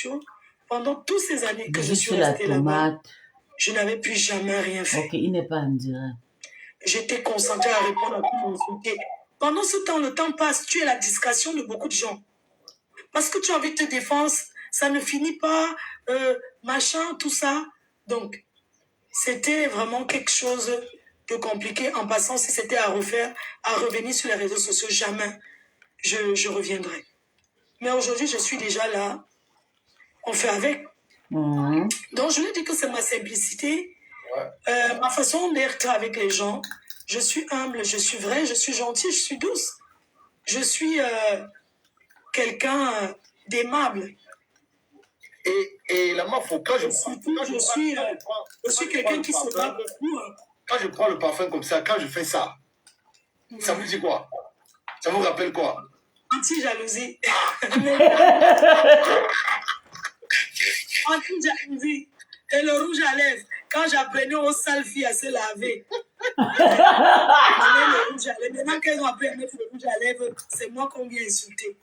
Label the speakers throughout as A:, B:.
A: sociaux. Pendant toutes ces années que je suis
B: la
A: restée là-bas,
B: tomate.
A: je n'avais plus jamais rien fait.
B: Ok, il n'est pas en direct.
A: J'étais concentrée à répondre à tout mon souhait. Pendant ce temps, le temps passe, tu es la discrétion de beaucoup de gens. Parce que tu as envie de te défendre, ça ne finit pas, machin, tout ça. Donc, c'était vraiment quelque chose de compliqué. En passant, si c'était à refaire, à revenir sur les réseaux sociaux, jamais je reviendrai. Mais aujourd'hui, je suis déjà là. On fait avec. Donc, je lui dis que c'est ma simplicité, ma façon d'être avec les gens. Je suis humble, je suis vraie, je suis gentille, je suis douce. Je suis quelqu'un d'aimable.
C: Et la Mafo, quand je
A: suis quelqu'un qui se bat beaucoup.
C: Quand je prends le parfum comme ça, quand je fais ça, ça vous dit quoi? Ça vous rappelle quoi?
A: Anti-jalousie. Anti-jalousie. Et le rouge à lèvres. Quand j'apprenais aux sales filles à se laver. Le rouge à lèvres. Maintenant qu'elles ont appris à mettre le rouge à lèvres, c'est moi qu'on vient insulter.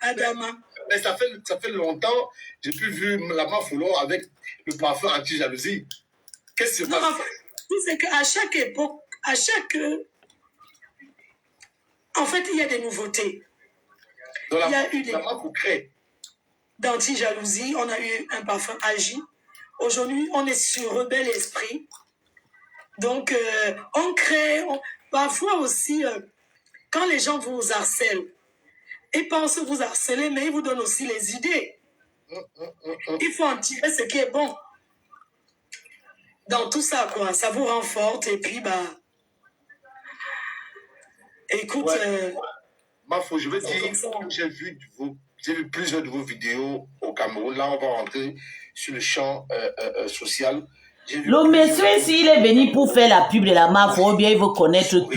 A: Adama.
C: Mais ça fait longtemps, j'ai plus vu la Mafolo avec le parfum anti-jalousie. Qu'est-ce qui se passe?
A: En fait, c'est qu'à chaque époque, en fait, il y a des nouveautés.
C: Il y a eu des
A: d'anti-jalousie, on a eu un parfum agi. Aujourd'hui, on est sur Rebelle Esprit. Donc, on crée, parfois aussi, quand les gens vous harcèlent, ils pensent vous harceler, mais ils vous donnent aussi les idées. Il faut en tirer ce qui est bon. Dans tout ça, quoi, ça vous rend forte et puis, bah, écoute...
C: Mafo, je veux dire, j'ai vu plusieurs de vos vidéos au Cameroun. Là, on va rentrer sur le champ social.
B: Le monsieur, s'il est venu pour faire la pub de la Mafo, ou bien il veut connaître tout.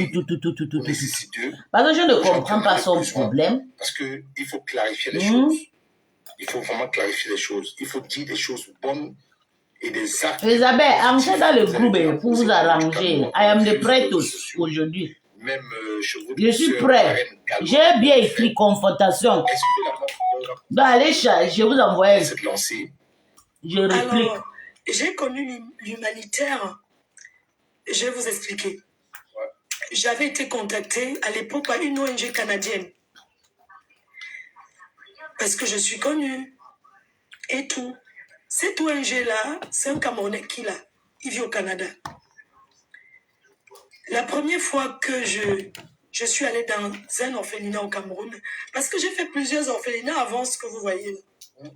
B: Parce que je ne comprends pas son problème.
C: Parce qu'il faut clarifier les choses. Il faut vraiment clarifier les choses. Il faut dire des choses bonnes et des actes.
B: Elisabeth, entrez dans le groupe pour vous arranger. I am the pretos aujourd'hui.
C: Même
B: je suis prêt. J'ai bien écrit confrontation. Donc allez, je vous envoie. Je réplique.
A: Alors, j'ai connu l'humanitaire. Je vais vous expliquer. J'avais été contactée à l'époque par une ONG canadienne. Parce que je suis connue. Et tout. Cette ONG-là, c'est un Camerounais qui l'a. Il vit au Canada. La première fois que je suis allée dans un orphelinat au Cameroun, parce que j'ai fait plusieurs orphelinats avant ce que vous voyez là.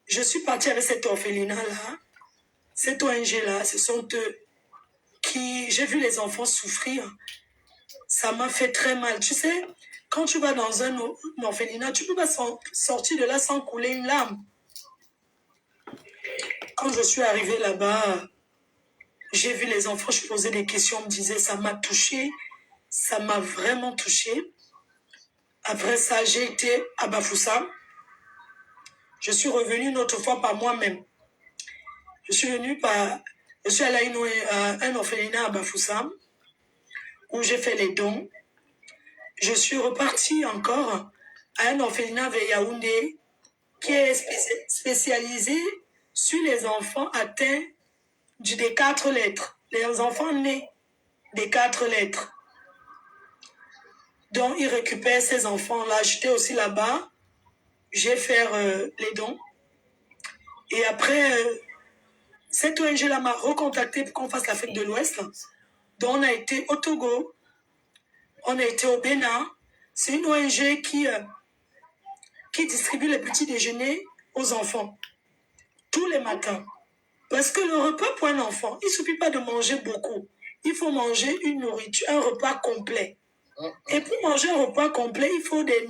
A: Je suis partie avec cet orphelinat-là, cette ONG-là, ce sont eux qui... J'ai vu les enfants souffrir. Ça m'a fait très mal. Tu sais, quand tu vas dans un orphelinat, tu ne peux pas sortir de là sans couler une larme. Quand je suis arrivée là-bas, j'ai vu les enfants, je posais des questions, on me disait, ça m'a touchée, ça m'a vraiment touchée. Après ça, j'ai été à Bafoussam. Je suis revenue une autre fois par moi-même. Je suis allée à un orphelinat à Bafoussam, où j'ai fait les dons. Je suis repartie encore à un orphelinat vers Yaoundé, qui est spécialisé sur les enfants atteints des 4 lettres. Les enfants nés des 4 lettres. Donc, ils récupèrent ces enfants-là. J'étais aussi là-bas. J'ai fait les dons. Et après, cette ONG-là m'a recontacté pour qu'on fasse l'Afrique de l'Ouest. Donc, on a été au Togo. On a été au Bénin. C'est une ONG qui distribue les petits déjeuners aux enfants. Tous les matins. Parce que le repas pour un enfant, il ne suffit pas de manger beaucoup. Il faut manger une nourriture, un repas complet. Et pour manger un repas complet, il faut des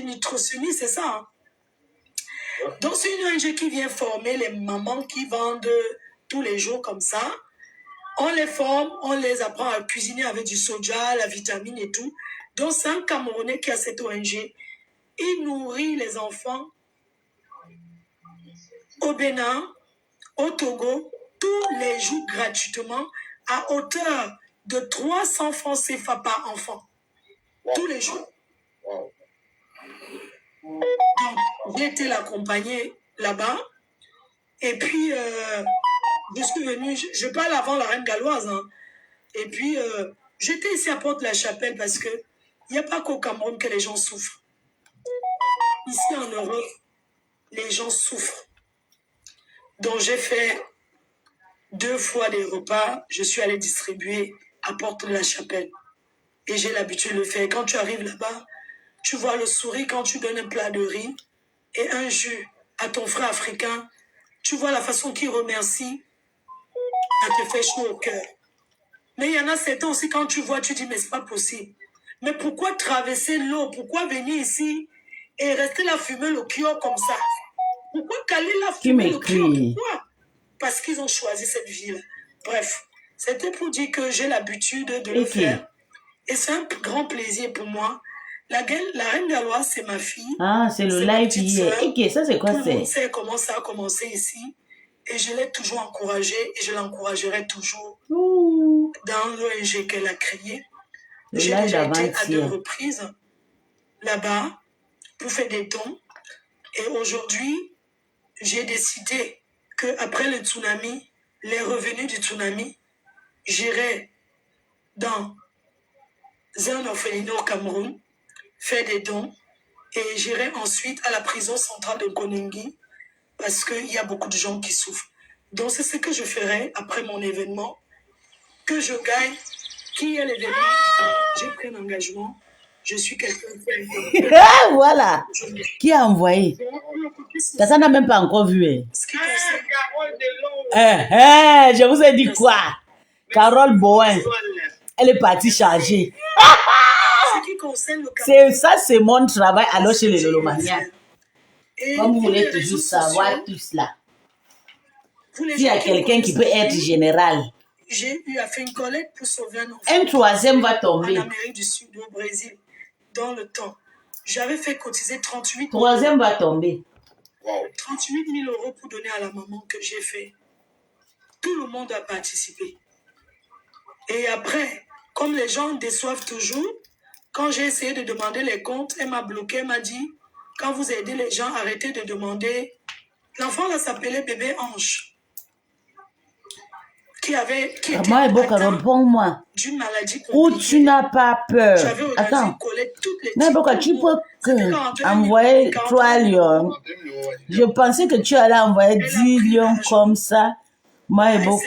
A: nutritionnistes, c'est ça. Hein? Donc, c'est une ONG qui vient former les mamans qui vendent tous les jours comme ça. On les forme, on les apprend à cuisiner avec du soja, la vitamine et tout. Donc, c'est un Camerounais qui a cette ONG. Il nourrit les enfants au Bénin, au Togo, tous les jours gratuitement, à hauteur de 300 francs CFA par enfant. Wow. Tous les jours. Wow. Donc, j'ai été l'accompagner là-bas. Et puis, je suis venue, je parle avant la reine galloise. Hein. Et puis, j'étais ici à Porte-la-Chapelle parce que il n'y a pas qu'au Cameroun que les gens souffrent. Ici en Europe, les gens souffrent. Donc, j'ai fait 2 fois des repas. Je suis allée distribuer à Porte-la-Chapelle. Et j'ai l'habitude de le faire. Quand tu arrives là-bas, tu vois le sourire quand tu donnes un plat de riz et un jus à ton frère africain. Tu vois la façon qu'il remercie. Ça te fait chaud au cœur. Mais il y en a certains aussi, quand tu vois, tu dis, mais c'est pas possible. Mais pourquoi traverser l'eau? Pourquoi venir ici et rester là fumer le kio comme ça? Pourquoi caler là fumer le kio? Pourquoi? Parce qu'ils ont choisi cette ville. Bref, c'était pour dire que j'ai l'habitude de le faire. Et c'est un grand plaisir pour moi. La reine galloise, c'est ma fille.
B: Ah, c'est le live hier. Ok, ça c'est quoi c'est?
A: Tout le monde sait comment ça a commencé ici. Et je l'ai toujours encouragée et je l'encouragerai toujours dans l'ONG qu'elle a créée. J'ai déjà été à 2 reprises là-bas pour faire des dons. Et aujourd'hui, j'ai décidé qu'après le tsunami, les revenus du tsunami, j'irai dans un orphelinat au Cameroun, faire des dons. Et j'irai ensuite à la prison centrale de Konengi parce qu'il y a beaucoup de gens qui souffrent. Donc c'est ce que je ferai après mon événement, que je gagne, qui est l'événement. J'ai pris un engagement. Je suis quelqu'un qui
B: a voilà. Qui a envoyé? Ça n'a même pas encore vu. Je vous ai dit quoi? Carole Bowen. Elle est partie changer. Ça, c'est mon travail alors chez les Lolomaniens. Comme vous voulez toujours savoir tout cela. S'il y a quelqu'un qui peut être général.
A: J'ai eu à faire une collecte pour sauver un enfant.
B: Un troisième va tomber.
A: En Amérique du Sud, au Brésil, dans le temps. J'avais fait cotiser 38 000
B: troisième va tomber.
A: 38 000 € pour donner à la maman que j'ai fait. Tout le monde a participé. Et après, comme les gens déçoivent toujours, quand j'ai essayé de demander les comptes, elle m'a bloqué, elle m'a dit, quand vous aidez les gens, arrêtez de demander. L'enfant là s'appelait bébé Ange. Qui était d'une maladie
B: où tu n'as pas peur. Attends. Mais pourquoi tu peux envoyer 3 lions? Je pensais que tu allais envoyer 10 lions comme ça. Maëbo,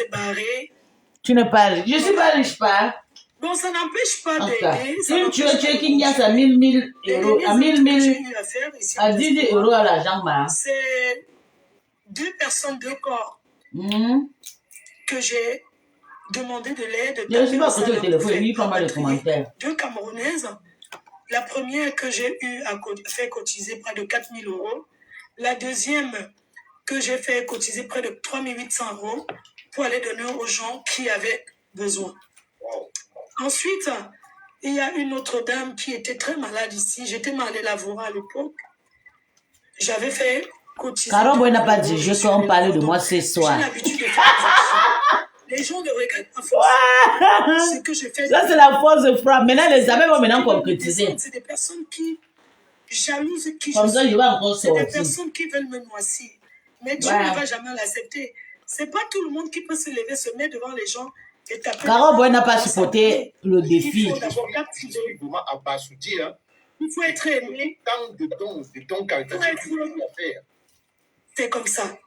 B: tu n'es pas riche. Je suis pas riche, pas.
A: Bon, ça n'empêche pas d'aider.
B: Si tu es qu'il y a à 1000 euros, à 1000, à 10 € à la jambe.
A: C'est 2 personnes, 2 corps. Que j'ai demandé de l'aide.
B: Je ne suis pas côté au téléphone, il y a pas mal de commentaires.
A: 2 Camerounaises. La première que j'ai eu à faire cotiser près de 4 000 €. La deuxième que j'ai fait cotiser près de 3 800 € pour aller donner aux gens qui avaient besoin. Ensuite, il y a une autre dame qui était très malade ici. J'étais mal allée la voir à l'époque. J'avais fait cotiser.
B: Carole n'a pas dit, je peux parler de moi ce soir.
A: J'ai l'habitude de faire des actions. Les gens ne regardent pas forcément ce que je fais.
B: Ça, c'est la force de frappe. Maintenant, les amis vont maintenant concrétiser.
A: C'est des personnes qui jalousent qui
B: comme ça, je vais encore
A: c'est des personnes qui veulent me noircir. Mais Dieu ne va jamais l'accepter. C'est pas tout le monde qui peut se lever, se mettre devant les gens et taper.
B: Carole Boy n'a pas supporté le défi.
A: Il faut être aimé. C'est comme ça.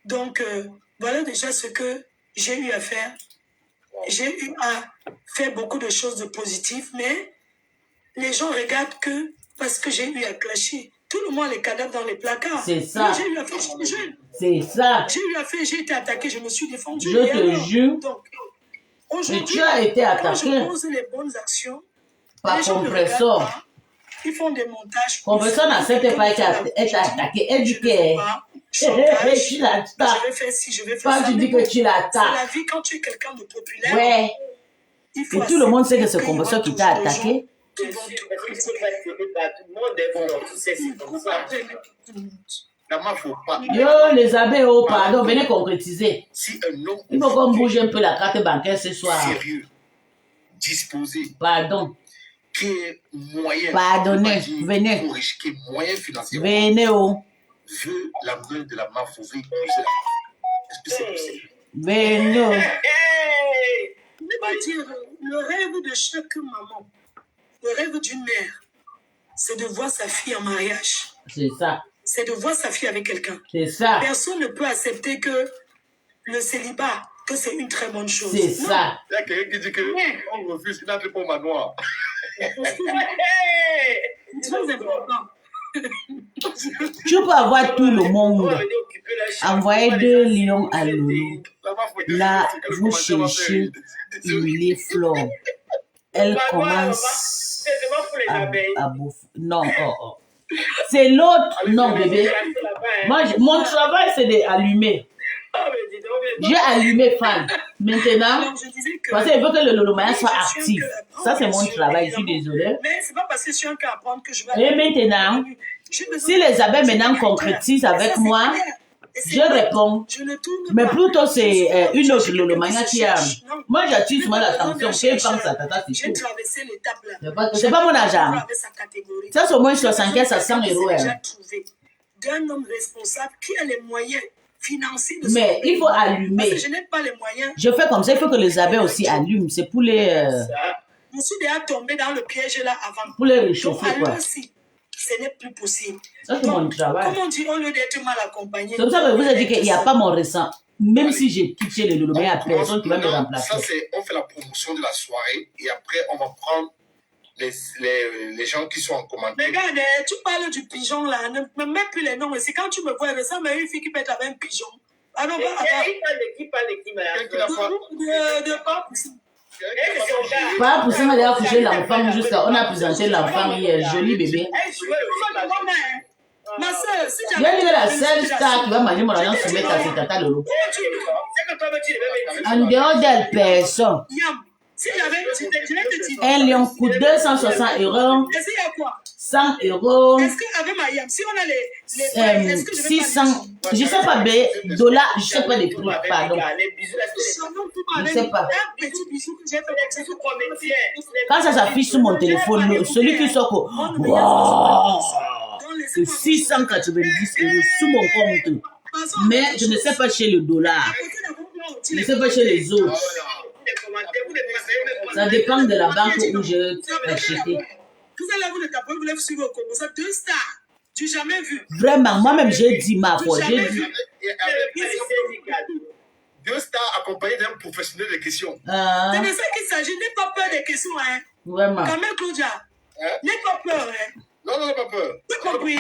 A: Donc, voilà déjà ce que j'ai eu à faire. J'ai eu à faire beaucoup de choses de positives, mais les gens regardent que parce que j'ai eu à clasher. Tout le monde a les cadavres dans les placards.
B: C'est ça.
A: J'ai eu à faire, j'étais jeune.
B: C'est ça.
A: J'ai eu à faire, j'ai été attaqué, je me suis défendu.
B: Je te jure.
A: Donc, aujourd'hui,
B: tu as été attaqué.
A: quand je pose les bonnes actions,
B: par compresseur.
A: Ils font des montages.
B: Compresseur n'accepte pas être attaqué. Elle dit que tu l'attaques.
A: Je vais faire ci, je vais faire ça.
B: Quand tu dis que tu l'attaques.
A: C'est la vie quand tu es quelqu'un de populaire.
B: Ouais. Et tout le monde sait que c'est le compresseur qui t'a attaqué. Yo, les abeilles, oh, pardon, venez concrétiser. Il faut qu'on bouge un peu la carte bancaire ce soir.
C: Sérieux, disposé.
B: Pardon.
C: Qui est moyen.
B: Pardonnez, venez.
C: Pour risquer moyen financier.
B: Venez, oh.
C: veut la main de la MAF, ouvrir, briser la MAF. Est-ce que c'est possible?
B: Mais non.
A: Le rêve de chaque maman, le rêve d'une mère, c'est de voir sa fille en mariage.
B: C'est ça.
A: C'est de voir sa fille avec quelqu'un.
B: C'est ça.
A: Personne ne peut accepter que le célibat, que c'est une très bonne chose.
B: C'est ça.
C: Il y a quelqu'un qui dit qu'on refuse, il n'entre pas au manoir.
A: C'est très important.
B: Tu peux avoir tout le monde. Envoyer 2 lions à Loulou. Là, vous cherchez Émilie Flore. Elle commence à bouffer. Non, c'est l'autre. Non, bébé. Moi, mon travail, c'est d'allumer. J'ai allumé fan. Maintenant, parce qu'il veut que le Lolomaya soit actif. Ça, c'est mon travail. Je suis désolée.
A: Mais c'est pas parce que je suis un cas à apprendre que je vais.
B: Et maintenant, si les abeilles maintenant concrétisent avec moi, je réponds. Mais plutôt, c'est une autre Lolomaya qui a. Moi, j'attire souvent l'attention. J'ai pense à tata, c'est tout. C'est pas mon argent. Ça, c'est au moins 75 à 100 euros.
A: D'un homme responsable qui a les moyens.
B: Mais il faut allumer.
A: Parce que je n'ai pas les moyens.
B: Je fais comme ça, il faut que les abeilles aussi allument. C'est pour les.
A: Je suis déjà tombé dans le piège là avant.
B: Pour les réchauffer,
A: donc,
B: quoi.
A: alors, si, ce n'est plus possible.
B: Ça, c'est mon travail.
A: Comme on dit, au lieu d'être mal accompagné.
B: C'est pour ça que je vous ai dit qu'il n'y a pas mon ressent. Même si j'ai quitté le Lolomaya, il n'y a personne qui va me remplacer.
C: Ça, c'est, on fait la promotion de la soirée et après, on va prendre les gens qui sont en commentaire.
A: Mais regarde, tu parles du pigeon là, ne me mets plus les noms. C'est quand tu me vois, ça ressemble à une fille qui peut être avec un pigeon. Ah non,
C: Quelqu'un
A: de pas
B: Pas pour ça, on a d'ailleurs couché l'enfant jusqu'à. On a présenté l'enfant hier, joli bébé.
A: Ma soeur, si
B: J'ai dit la seule star qui va manger mon argent se mettre à ce tata Lolo. En dehors d'elle, personne.
A: Si j'avais, je vais te dire.
B: Un lion coûte 260 euros.
A: Est-ce qu'il y a quoi?
B: 100 euros.
A: Est-ce qu'avec ma yam, si on a les est-ce que je vais
B: 600, je sais pas, dollars, je sais pas les prix, pardon. Je sais pas. Quand ça s'affiche sur mon téléphone, celui qui sort, wow, c'est 690 euros sur mon compte. Mais je ne sais pas chez le dollar. Je ne sais pas chez les autres. Ça dépend de la banque où j'ai acheté.
A: Vous allez vous le taper, vous l'avez suivi au Congo. Ça, 2 stars. Tu n'as jamais vu.
B: Vraiment, moi-même, j'ai dit ma foi. J'ai dit.
C: 2 stars accompagnés d'un professionnel de questions.
A: C'est de ça qu'il s'agit. N'aie pas peur des questions. Hein.
B: Vraiment.
A: Quand même, Claudia. N'aie pas peur. Hein.
C: Non, n'aie pas peur.
A: Tu as compris?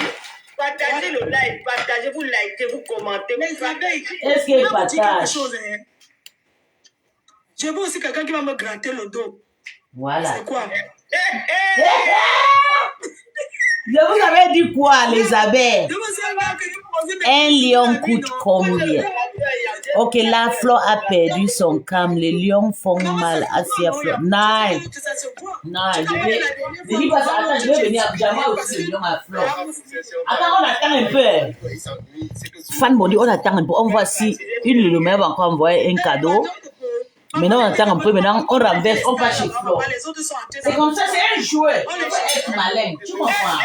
D: Partagez le live, partagez, vous likez, vous commentez.
A: Les abeilles.
B: Est-ce qu'il partage?
A: Je veux aussi quelqu'un qui va me gratter le dos.
B: Voilà.
A: C'est quoi?
B: Je vous avais dit quoi, les abeilles? Un lion coûte combien? Ok, la Flore a perdu son calme. Les lions font mal à Sia Flore. Non, je dis pas ça. Attends, je vais venir à Pyjama aussi, les lions à Flore. Attends, on attend un peu. Fan Body, on attend un peu. On voit si une Lolomaya va encore envoyer un cadeau. Maintenant, on attend un peu. Maintenant, on renverse, on passe chez Flore. C'est comme ça, c'est un jouet. On ne peut être malin. Tu comprends?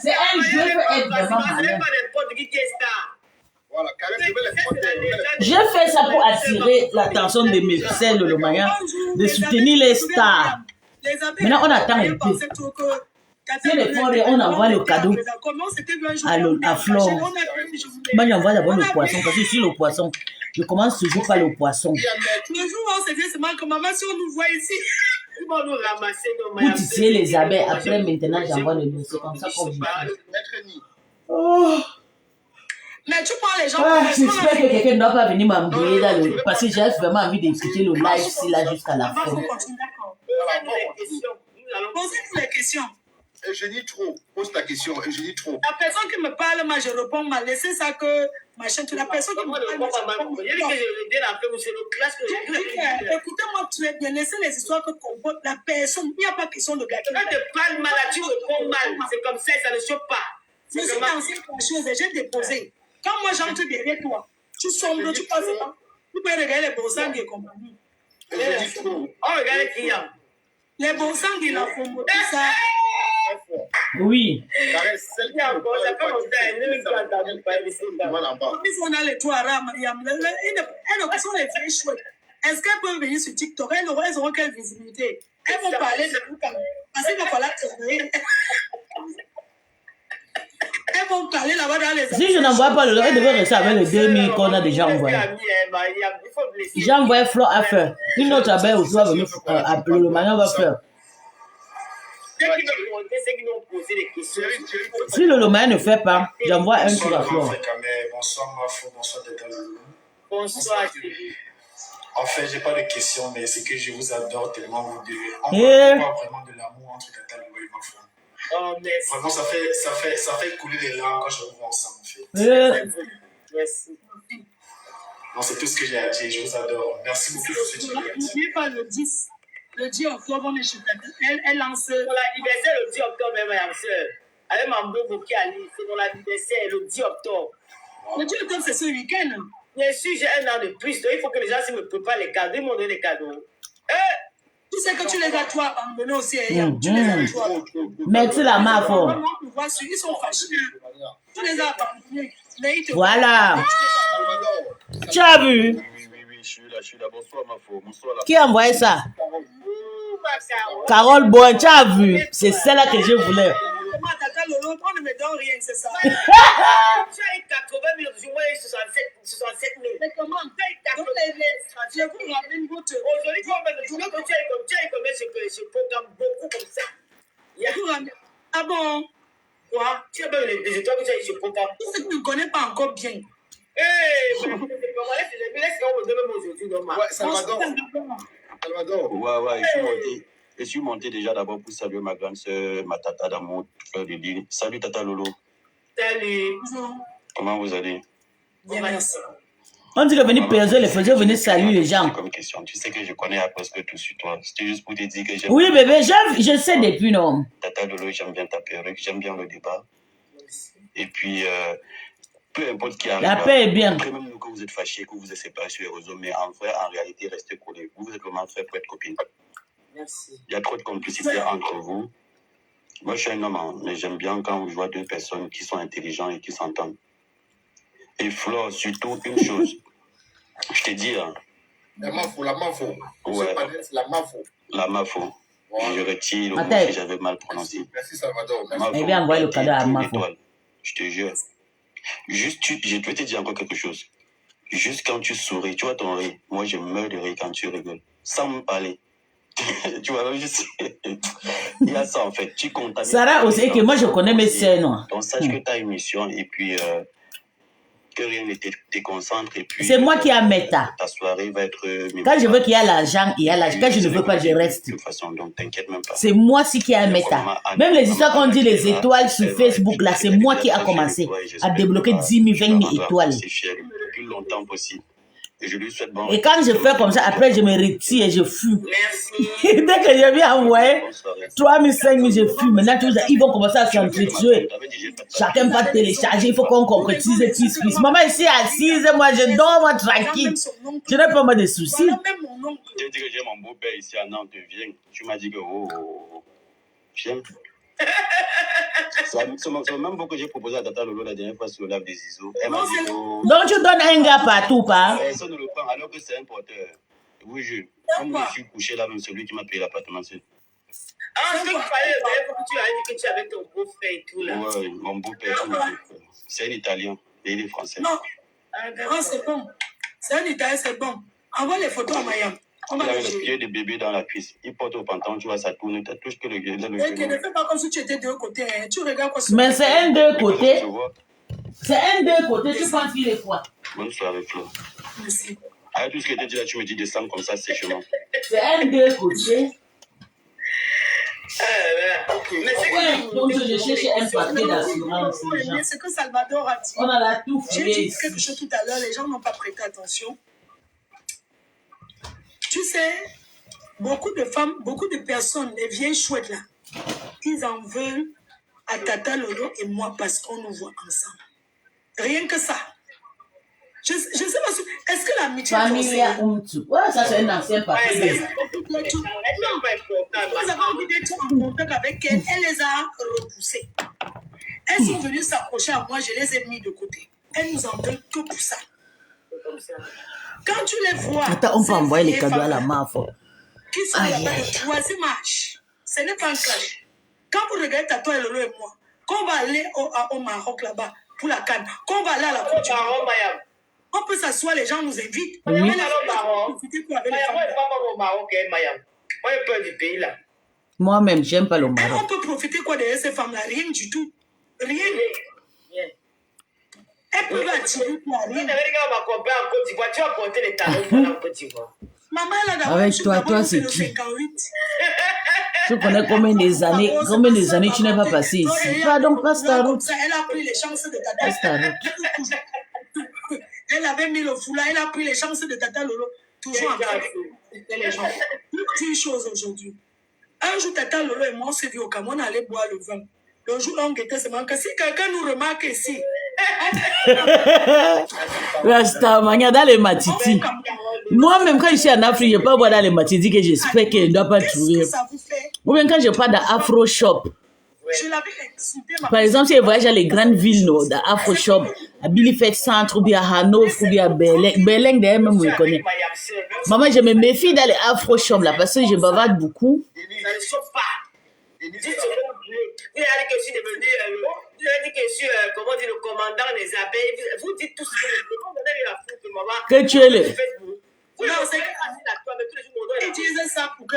B: C'est un jouet pour être vraiment malin. Je fais ça pour attirer l'attention de mes frères Lolomaya, de soutenir les stars. Maintenant, on attend un peu. Si les fois, on envoie le cadeau à Flore. Moi, j'envoie d'abord le poisson, parce que sur le poisson, je commence toujours par le poisson.
A: Le jour où on se dit seulement que maman, si on nous voit ici, ils vont nous ramasser nos mains.
B: Pour tisser les abeilles, après, maintenant, j'envoie le dos. C'est comme ça qu'on vit. Oh.
A: Mais tu prends les gens.
B: J'espère que quelqu'un ne doit pas venir m'embrouiller dans le. Parce que j'ai vraiment envie d'écouter le live ici, là, jusqu'à la fin.
A: Posez-nous les questions.
C: Eugénie trop. Pose ta question, Eugénie trop.
A: La personne qui me parle, moi je réponds mal. Laissez ça que machin. La personne qui me parle, écoutez-moi très bien. Laissez les histoires que comporte la personne. Il n'y a pas question de gâteau.
D: Quand tu parles mal, tu réponds mal. C'est comme ça, ça ne choque pas.
A: Je suis dans cette chose, j'ai déposé. Quand moi j'entre derrière toi, tu sombres, tu passes pas. Tu peux regarder les bons sangs et compagnie.
D: Oh, regarde qui y a.
A: Les bons sangs, il en faut tout ça.
B: Oui.
A: On a les trois rames. Elles sont les vieilles chouettes. Est-ce qu'elles peuvent venir sur TikTok? Elles auront quelle visibilité? Elles vont parler de vous parce qu'il va falloir tourner. Elles vont parler là-bas dans les...
B: Si je n'envoie pas le lot, elles devraient rester avec les 2000 qu'on a déjà envoyés. J'ai envoyé Flo à faire. Une autre abeille aussi va venir appeler le manion va faire. Si le Lomain ne fait pas, j'envoie un sur la Flo.
E: Bonsoir Mafo, bonsoir Tata Loulou.
D: Bonsoir.
E: En fait, j'ai pas de questions, mais c'est que je vous adore tellement vous deux. On voit vraiment de l'amour entre Tata Loulou et Mafo.
D: Oh, merci.
E: Vraiment, ça fait couler les larmes quand je vous vois ensemble, en fait.
D: Merci.
E: Non, c'est tout ce que j'ai à dire. Je vous adore. Merci beaucoup pour ce direct.
A: N'oubliez pas le 10. Le 10 octobre, on est chez Tata. Elle lance...
D: Pour l'anniversaire le 10 octobre, même, ma soeur. Avec ma beau qui Ali, c'est mon anniversaire le 10 octobre.
A: Le 10 octobre, c'est ce week-end.
D: Bien sûr, j'ai un an de plus. Donc il faut que les gens me préparent les cadeaux. Ils m'ont donné les cadeaux.
A: Tu sais que tu les as toi abandonnés aussi. Tu les as toi.
B: Merci la Mafo.
A: Ils sont fâchés. Tu les as abandonnés.
B: Voilà. Tu as vu?
F: Oui, je suis là. Bonsoir, Mafo. Bonsoir,
B: Qui a envoyé ça? Carole Boy, tu as vu? C'est celle-là que je voulais.
A: Tata Lolo, on ne me donne rien, c'est ça.
D: Tu as eu 80 000, moi j'ai 67 000.
A: Mais comment? Je vous ramène votre...
D: Aujourd'hui, tu as eu combien ce programme? Beaucoup comme ça.
A: Ah bon?
D: Quoi? Tu as même les étoiles que tu as eu ce programme.
A: Tu sais que tu ne connais pas encore bien.
C: Ouais, Salvador.
F: Ouais, je suis monté déjà d'abord pour saluer ma grande soeur, ma tata d'amour, fleur de lit. Salut Tata Lolo.
D: Salut.
F: Comment vous allez?
A: Bien, merci.
B: On dit que venir percer les feux, venir saluer les gens.
F: Comme question. Tu sais que je connais presque tout sur toi. C'était juste pour te dire que j'aime.
B: Oui, bébé, je sais depuis, non.
F: Tata Lolo, j'aime bien ta perruque, j'aime bien le débat. Et puis, peu importe qui arrive.
B: La paix est bien.
F: Après, même nous, que vous êtes fâchés, que vous êtes séparés sur les réseaux, mais en vrai, en réalité, restez collés. Vous êtes vraiment frère pour être copine.
D: Merci.
F: Il y a trop de complicité entre vous. Moi, je suis un homme, hein, mais j'aime bien quand je vois deux personnes qui sont intelligentes et qui s'entendent. Et Flo, surtout une chose. Je te dis, hein.
C: La Mafo.
F: Ouais.
C: La Mafo.
F: La Mafo.
C: Wow.
F: Je retire le mot que j'avais mal prononcé.
C: Merci Salvador.
F: Mafo,
B: Eh bien, envoyez le cadeau à Mafo.
F: Je te jure. Juste, je vais te dire encore quelque chose. Juste quand tu souris, tu vois ton rire. Moi, je meurs de rire quand tu rigoles. Sans me parler. Tu vois, juste... il y a ça en fait. Tu contamines.
B: Sarah aussi, que moi je connais mes scènes.
F: Donc, sache que tu as une mission et puis que rien ne te concentre.
B: C'est moi qui ai méta.
F: Ta soirée va être.
B: Quand je veux qu'il y ait l'argent, il y a l'argent. Quand je ne veux pas, je reste.
F: De toute façon, donc t'inquiète même pas.
B: C'est moi aussi qui ai méta. Même les histoires qu'on dit les étoiles sur Facebook, là, c'est moi qui a commencé à débloquer 10 000, 20 000 étoiles.
F: C'est fier le plus longtemps possible. Et je lui souhaite bon.
B: Et quand je fais comme ça, après je me retire et je fume.
D: Merci.
B: Dès que je viens envoyer 3 000, 5 000, je fume. Maintenant, ils vont commencer à s'entretuer. Chacun va télécharger, il faut qu'on concrétise plus. Maman ici assise, moi je dors, moi tranquille. Je n'ai pas moi de soucis.
F: Tu as dit que j'ai mon beau-père ici à Nantes, viens. Tu m'as dit que viens. C'est le même beau que j'ai proposé à Tata Lolo la dernière fois sur le live des ISO. Elle m'a dit
B: donc tu donnes un gars partout, pas?
F: Personne ne le prend alors que c'est un porteur. Oui, comme je suis couché là, même celui qui m'a payé l'appartement, c'est.
D: Ah, je croyais que tu as dit que tu avais ton beau-frère et tout là.
F: Oui, mon beau-père, c'est un Italien et il est français.
A: Non, c'est bon. C'est un Italien, c'est bon. Envoie les photos à Maya.
F: Il a le pied de bébé dans la cuisse. Il porte au pantalon, tu vois, ça tourne, tu touches que le genou.
A: Ne fais pas comme si tu étais de deux côtés. Hein. Tu regardes quoi.
B: Mais c'est un deux côtés. C'est un deux côtés, tu penses qu'il est quoi?
F: Bonne soirée, Flo.
A: Merci.
F: Avec tout ce que tu dis là, tu me dis descendre comme ça, sèchement.
B: C'est un deux côtés.
D: Mais c'est
B: donc je cherche un paquet d'assurance.
A: C'est que Salvador a dit.
B: On a la tout
A: J'ai
B: fait.
A: dit quelque chose tout à l'heure, les gens n'ont pas prêté attention. Tu sais, beaucoup de femmes, beaucoup de personnes, les vieilles chouettes là, ils en veulent à Tata Lolo et moi parce qu'on nous voit ensemble. Rien que ça. Je sais pas, est-ce que l'amitié
B: Familia Umtu. Ouais, ça c'est un ancien parti.
A: Vous avez envie d'être en contact avec elles, elle les a repoussées. Elles sont venues s'approcher à moi, je les ai mis de côté. Elles nous en donnent que pour ça. Quand tu les vois,
B: attends, on peut envoyer les cadeaux à la MAF.
A: Qui sont là-bas le troisième âge. Ce n'est pas un clash. Quand vous regardez Tato et Lolo et moi, quand on va aller au Maroc là-bas pour la canne, quand on va aller à la Côte d'Ivoire, on peut s'asseoir, les gens nous invitent.
B: Oui.
A: On va profiter pour avec les femmes.
D: Moi, j'ai peur du pays là.
B: Moi-même, j'aime pas le
A: Et
B: Maroc.
A: on peut profiter quoi derrière ces femmes-là? Rien du tout. Rien. Elles peuvent attirer pour rien.
D: Tu vas porter les talons en Côte d'Ivoire.
A: Maman, elle a d'abord
B: Avec toi, c'est qui?
A: 58.
B: Tu connais combien des années tu n'es pas passé ici? Pardon, passe ta route.
A: Elle a pris les chances de Tata.
B: Passe ta route.
A: Elle avait mis le foulard, elle a pris les chances de Tata Lolo. Toujours en train de les gens. Une chose aujourd'hui. Un jour, Tata Lolo et moi, on s'est vu au Cameroun, on allait boire le vin. Le jour là, on guettait seulement que si quelqu'un nous remarque ici.
B: Rasta, mania dans les matiti. Moi-même, quand je suis en Afrique, je ne peux pas boire dans les matiti que j'espère qu'elle ne doit pas trouver.
A: Qu'est-ce que ça vous fait?
B: Ou bien quand je pars dans Afro Shop.
A: Je l'avais insulté.
B: Par exemple, si je voyage dans les grandes villes, dans Afro Shop, à Bilifet Centre, ou bien à Hanovre, ou bien à Berlin. Berlin, d'ailleurs, même, je connais. Maman, je me méfie dans les Afro Shop, là, parce que je bavarde beaucoup.
D: Ça ne chauffe pas. Vous avez dit que je suis devenu, vous avez dit que je suis, comment dire, le commandant des abeilles. Vous dites tout ce que vous donnez la foutre, maman.
B: Que tu es le...
A: Non, c'est que ils disent ça pour que...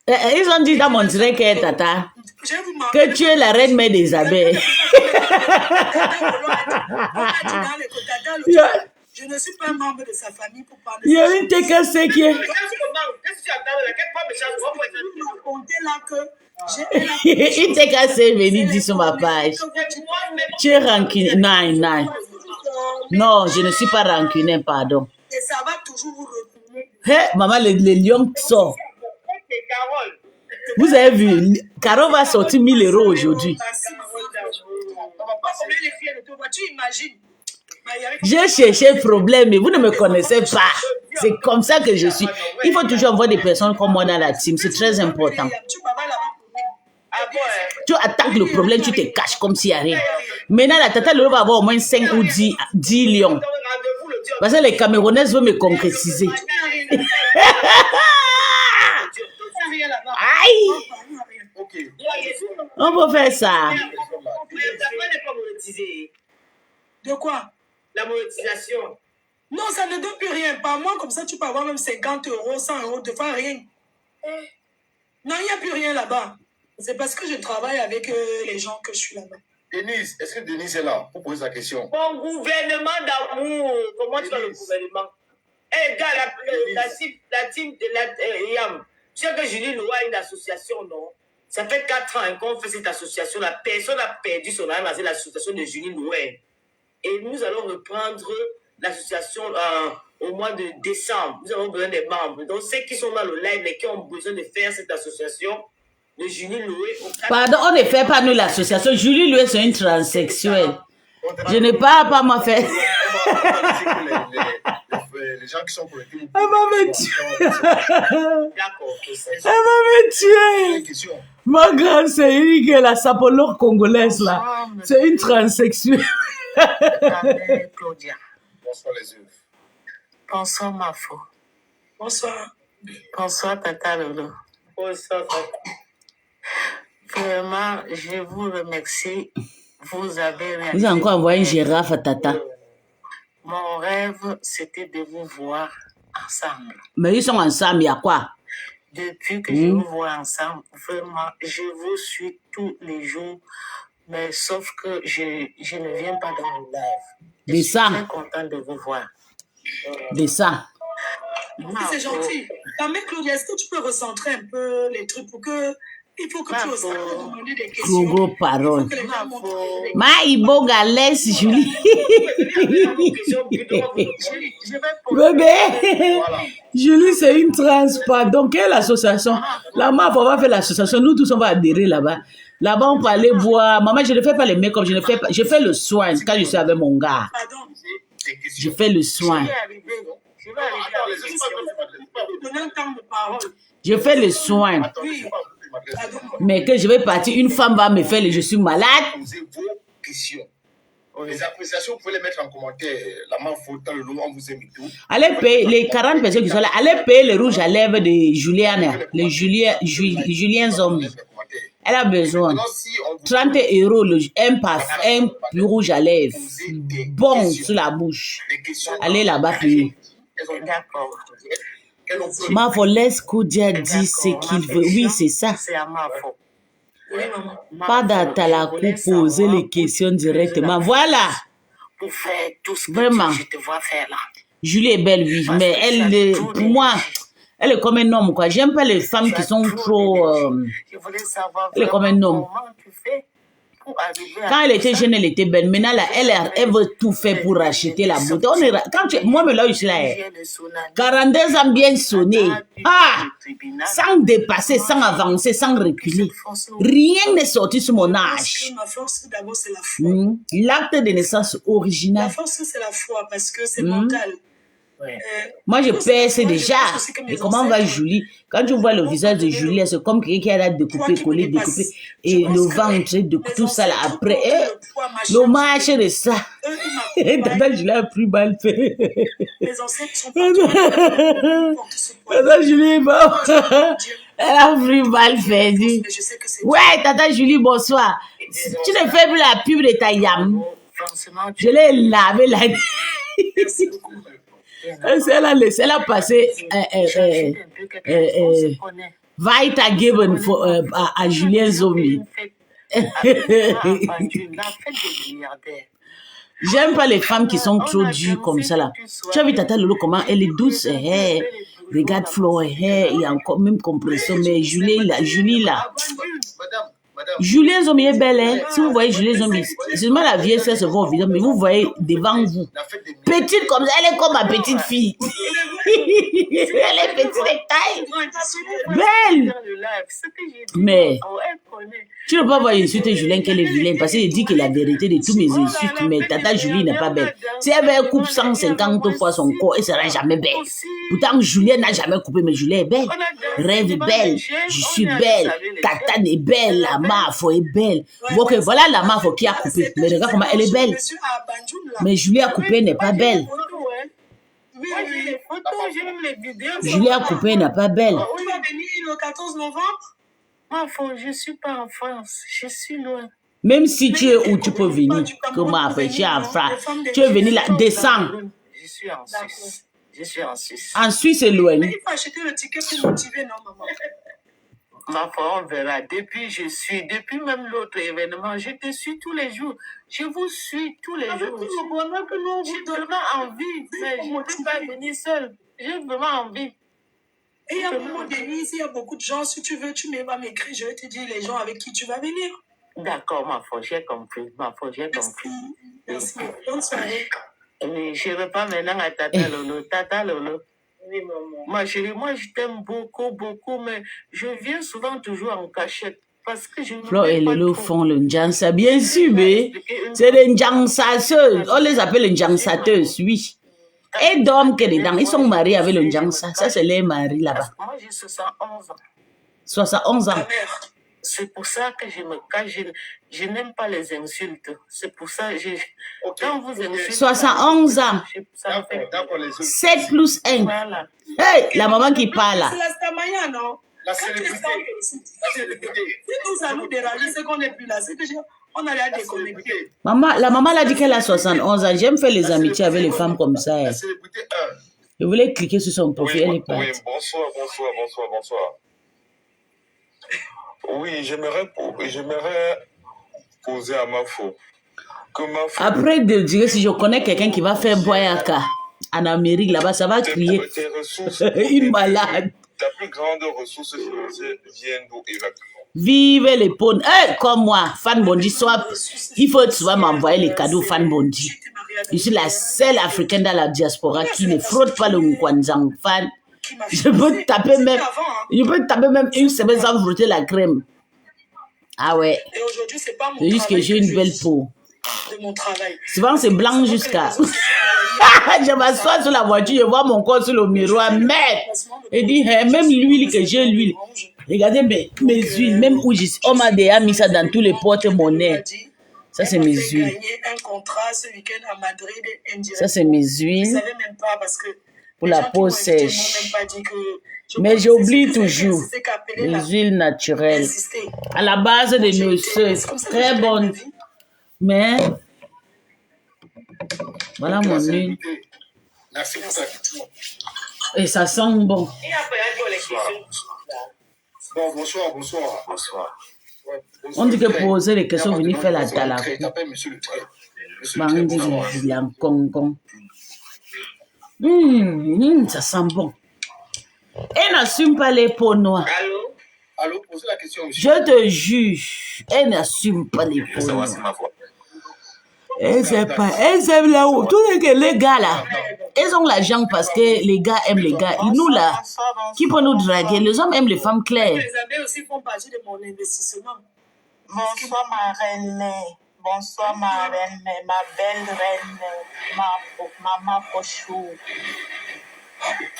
B: Ils ont dit dans mon direct que Tata,
A: Je vais vous marquer.
B: que tu es la reine mère des abeilles.
A: Je ne suis pas membre de sa famille pour parler.
B: Il y a une TKC qui est... Une TKC est venue dire sur ma page. Tu es rancunier. Non. Non, je ne suis pas rancunier, pardon.
A: Et ça va toujours vous retourner.
B: Hé, maman, le lion sort. Vous avez vu, Caro va sortir 1000 € aujourd'hui.
A: Tu imagines?
B: J'ai cherché problème, mais vous ne me connaissez pas. C'est comme ça que je suis. Il faut toujours avoir des personnes comme moi dans la team. C'est très important. Tu attaques le problème, tu te caches comme s'il n'y a rien. Maintenant, la Tata Lolo va avoir au moins 5 ou 10 lions. Parce que les Camerounaises veulent me concrétiser. Aïe! On peut faire ça.
A: De quoi?
D: La monétisation.
A: Non, ça ne donne plus rien. Par mois, comme ça, tu peux avoir même 50 €, 100 €, de fois rien. Non, il n'y a plus rien là-bas. C'est parce que je travaille avec les gens que je suis là-bas.
C: Denise, est-ce que Denise est là pour poser sa question?
D: Mon gouvernement d'amour. Comment tu vois le gouvernement? Eh, gars, la team de la YAM. Tu sais que Julie Loa a une association, non? Ça fait 4 ans qu'on fait cette association. La personne a perdu son âme dans l'association de Julie Loa. Et nous allons reprendre l'association au mois de décembre. Nous avons besoin des membres. Donc, ceux qui sont dans le live et qui ont besoin de faire cette association de Julie Loué.
B: Pardon, on ne fait pas nous l'association. Julie Loué, c'est une transsexuelle. Je n'ai pas m'a fait.
C: Les gens qui sont connectés.
B: Elle va me tuer.
D: D'accord.
B: Elle va me tuer. Ma grande série, la sapologue congolaise, là. C'est une transsexuelle.
C: Claudia. Bonsoir les œufs.
G: Bonsoir Mafo.
A: Bonsoir.
G: Bonsoir Tata Lolo.
D: Bonsoir.
G: Vraiment, je vous remercie. Vous avez réalisé.
B: Vous avez encore envoyé une girafe à Tata.
G: Mon rêve, c'était de vous voir ensemble.
B: Mais ils sont ensemble, il y a quoi?
G: Depuis que je vous vois ensemble, vraiment, je vous suis tous les jours. Mais sauf que je ne viens pas dans le live. Je suis très contente de vous voir.
B: De ça.
A: C'est gentil. Mais Claudia, est-ce que tu peux recentrer un peu les trucs pour que... Il faut que tu oses demander des questions.
B: Gros parole. Maïboga, laisse Julie. Bébé. Julie, c'est une trans, pardon. Quelle association? La MAF, on va faire l'association. Nous tous, on va adhérer là-bas. Là-bas, on peut aller boire. Maman, je ne fais pas les make-up. Je fais le soin quand je suis avec mon gars.
A: Pardon.
B: Je fais le soin. Je fais le soin. Mais que je vais partir, une femme va me faire le je suis malade.
C: Posez vos questions. Les appréciations, vous pouvez les mettre en commentaire. La main faute dans le lot, on vous aime et tout.
B: Allez payer, les 40 personnes qui sont là, allez payer le rouge à lèvres de Juliana, le Julien Zombie. Elle a besoin. 30 €, un plus rouge à lèvres. Bon sur la bouche. Allez là-bas payer. Mafo, laisse Koudia dire ce qu'il veut. Oui, c'est ça.
G: C'est à ma faute.
B: Pas d'Atalakou poser les questions directement. Voilà.
G: Pour faire tout ce que
B: vraiment.
G: je te vois faire là.
B: Julie est belle, oui, mais elle, pour moi, elle est comme un homme, quoi. J'aime pas les femmes qui sont trop... elle est comme un homme. Quand elle était jeune, elle était belle. Maintenant, là, elle veut tout faire pour acheter la beauté. Moi, mais là, je suis là. 42 ans bien sonné. Ah! Sans dépasser, sans avancer, sans reculer. Rien n'est sorti sur mon âge.
A: Ma force, d'abord, c'est la foi.
B: L'acte de naissance original.
A: La force, c'est la foi parce que c'est mental.
B: Moi, je perce déjà. Et comment va Julie? Quand tu vois le visage de Julie, c'est comme quelqu'un qui a découpé, collé, découpé. Et le ventre, de tout ça là après. Le marche de ça. Tata Julie a plus mal fait.
A: Les ancêtres sont pas
B: Tata Julie, bon. Elle a plus mal fait. Ouais, Tata Julie, bonsoir. Tu ne fais plus la pub de ta yam. Je l'ai lavé la nuit. Elle a passé Vita Gibbon à Julien Zombie. J'aime pas les femmes qui sont trop dures comme ça là. Tu as vu Tata Lolo comment elle est douce. Regarde Flo, il y a encore même compression. Mais Julie là. Julien Zombie est belle, hein? Si vous voyez Julien Zombie, c'est seulement la vieille sœur se voit au vidéo, mais vous voyez devant vous. Petite comme ça, elle est comme ma petite fille. Elle est petite de taille. Belle. Mais tu ne peux pas voir insulter Julien qu'elle est vilaine parce qu'il dit que la vérité de tous mes insultes, mais Tata Julie n'est pas belle. Si elle coupe 150 fois son corps, elle ne sera jamais belle. Pourtant, Julien n'a jamais coupé, mais Julien est belle. Rêve est belle, je suis belle. Tata est belle, la Mafo est belle. Ok, voilà la Mafo qui a coupé. Mais regarde comment elle est belle. Mais Julie a coupé, n'est pas belle. Julie a coupé, n'est pas belle.
A: Tu vas venir le 14 novembre?
G: Mafo, je ne suis pas en France, je suis loin.
B: Même si tu es où tu peux venir, comment après, tu es en France, tu es venu là, descends.
G: Je suis en Suisse. Je suis en Suisse.
B: En Suisse, c'est loin.
A: Mais il faut acheter le ticket pour motiver, non, maman?
G: Ma foi, on verra. Depuis même l'autre événement, je te suis tous les jours. Je vous suis tous les jours. J'ai tellement envie, mais je ne peux pas venir seule. J'ai vraiment envie.
A: Et à un moment donné, il y a beaucoup de gens. Si tu veux, tu vas m'écrire. Je vais te dire les gens avec qui tu vas venir.
G: D'accord, ma foi, j'ai compris. Ma foi, j'ai compris.
A: Merci. Bonne soirée.
G: Mais je repars maintenant à Tata Lolo. Tata Lolo. Oui, maman. Ma chérie, moi je t'aime beaucoup, beaucoup, mais je viens souvent toujours en cachette. Parce que je ne
B: Flo et Lolo font le Njansa, bien sûr, mais c'est les Njansateuses. On les appelle les Njansateuses, oui. Et d'hommes que dedans, ils sont mariés avec le Njansa. Ça, c'est les maris là-bas.
G: Moi, j'ai 71 ans.
B: 71 ans.
G: C'est pour ça que je me cache. Je n'aime pas les insultes. C'est pour ça que quand vous insultez...
B: 71 ans. 7 plus 1.
G: Voilà.
B: Hey, la maman qui parle là.
A: C'est la Stamaya, non?
C: La célébrité.
A: Si nous allons dérailler, c'est qu'on n'est plus là. C'est que on allait à déconnecter.
B: La maman l'a dit qu'elle a 71 ans. J'aime faire les amitiés avec les femmes comme ça.
C: La célébrité 1.
B: Je voulais cliquer sur son profil. Elle est partie.
H: Oui, bonsoir. Oui, j'aimerais poser à Mafo.
B: Après de dire si je connais quelqu'un qui va faire Boyaka en Amérique là-bas, ça va crier. Une malade.
H: Ta plus grande ressource financière vient d'où exactement?
B: Vive les pônes. Comme moi, Fan Bondi, il faut souvent m'envoyer les cadeaux Fan Bondi. Je suis la seule africaine dans la diaspora qui ne fraude pas le Nkwanzang Fan. Je peux te taper même une semaine sans frotter la crème. Ah ouais.
A: Et aujourd'hui, c'est pas mon
B: juste que j'ai une belle peau.
A: De mon travail.
B: Souvent, c'est blanc jusqu'à... Je m'assois sur la voiture, je vois mon corps sur le miroir, merde. Et dit, hein, même l'huile que j'ai, l'huile. Regardez mes huiles, même où je suis. On m'a déjà mis ça dans tous les porte-monnaies. Ça, c'est mes huiles. Ça, c'est mes huiles. Pour la peau sèche. Mais j'oublie toujours les huiles naturelles. À la base de nos soeurs. Très bonnes. Mais, voilà mon huile.
C: Merci pour ta question.
B: Et ça sent bon.
C: Bon, bonsoir.
B: On dit que poser les questions, venir faire la talakou. Ça sent bon. Elle n'assume pas les peaux noires.
C: Allô, posez la question, monsieur.
B: Je te juge, elle n'assume pas les peaux noires. Elle sait pas, elle aime là-haut. Tous les gars là, ils ont l'argent parce que les gars aiment les gars. Et nous là, qui peut nous draguer? Les hommes aiment les femmes claires.
A: Les amis aussi font partie de mon investissement.
G: Bonsoir ma reine, bonsoir ma reine, ma belle reine, ma maman Pochou.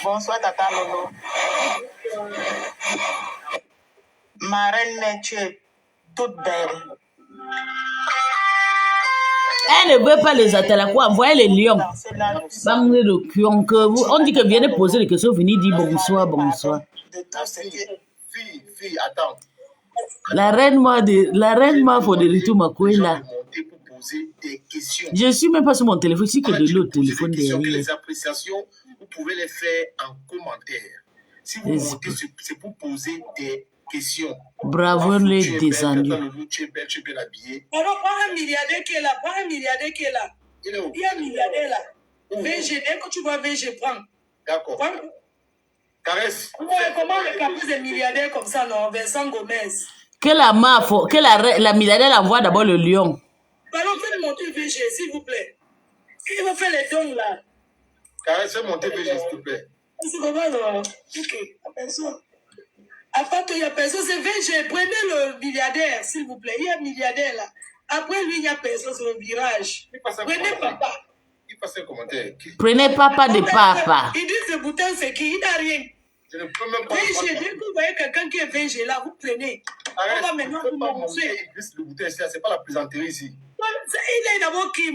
G: Bonsoir Tata Lolo. Ma reine, tu es toute belle.
B: Elle ne veut pas les attaquer. Envoyez les lions. On dit que viennent poser les questions, venez dire bonsoir.
C: Fille, attends.
B: La reine m'a faut de retour ma couille là. Je suis même pas sur mon téléphone, c'est que de l'autre téléphone derrière.
C: Les appréciations, vous pouvez les faire en commentaire. Si vous montez, c'est pour poser des questions.
B: Bravo les descendus.
C: Tu es belle, tu es bien habillée.
A: Alors, pas un milliardaire qui est là, Il y a un milliardaire là. VG, dès que tu vois VG, prends.
C: D'accord. Caresse.
A: Comment le caprice des milliardaires comme ça, non? Vincent Gomez.
B: Que la milliardaire envoie d'abord le lion.
A: Alors, faites monter VG, s'il vous plaît. Il va faire les dons là.
C: Caresse, fais monter VG, s'il te plaît.
A: C'est comment, non? Ok, personne. À part qu'il y a personne, c'est VG. Prenez le milliardaire, s'il vous plaît. Il y a un milliardaire là. Après lui, il y a personne sur le virage. Prenez papa.
C: Il passe un commentaire.
B: Prenez papa de papa.
A: Il dit ce bouton, c'est qui? Il n'a rien.
C: Je ne peux même pas.
A: VG, dès que vous voyez quelqu'un qui est VG là, vous prenez.
C: Arrête,
A: on va maintenant vous montrer.
C: Le bouton ici, c'est pas la plaisanterie ici.
A: Il est d'abord qui?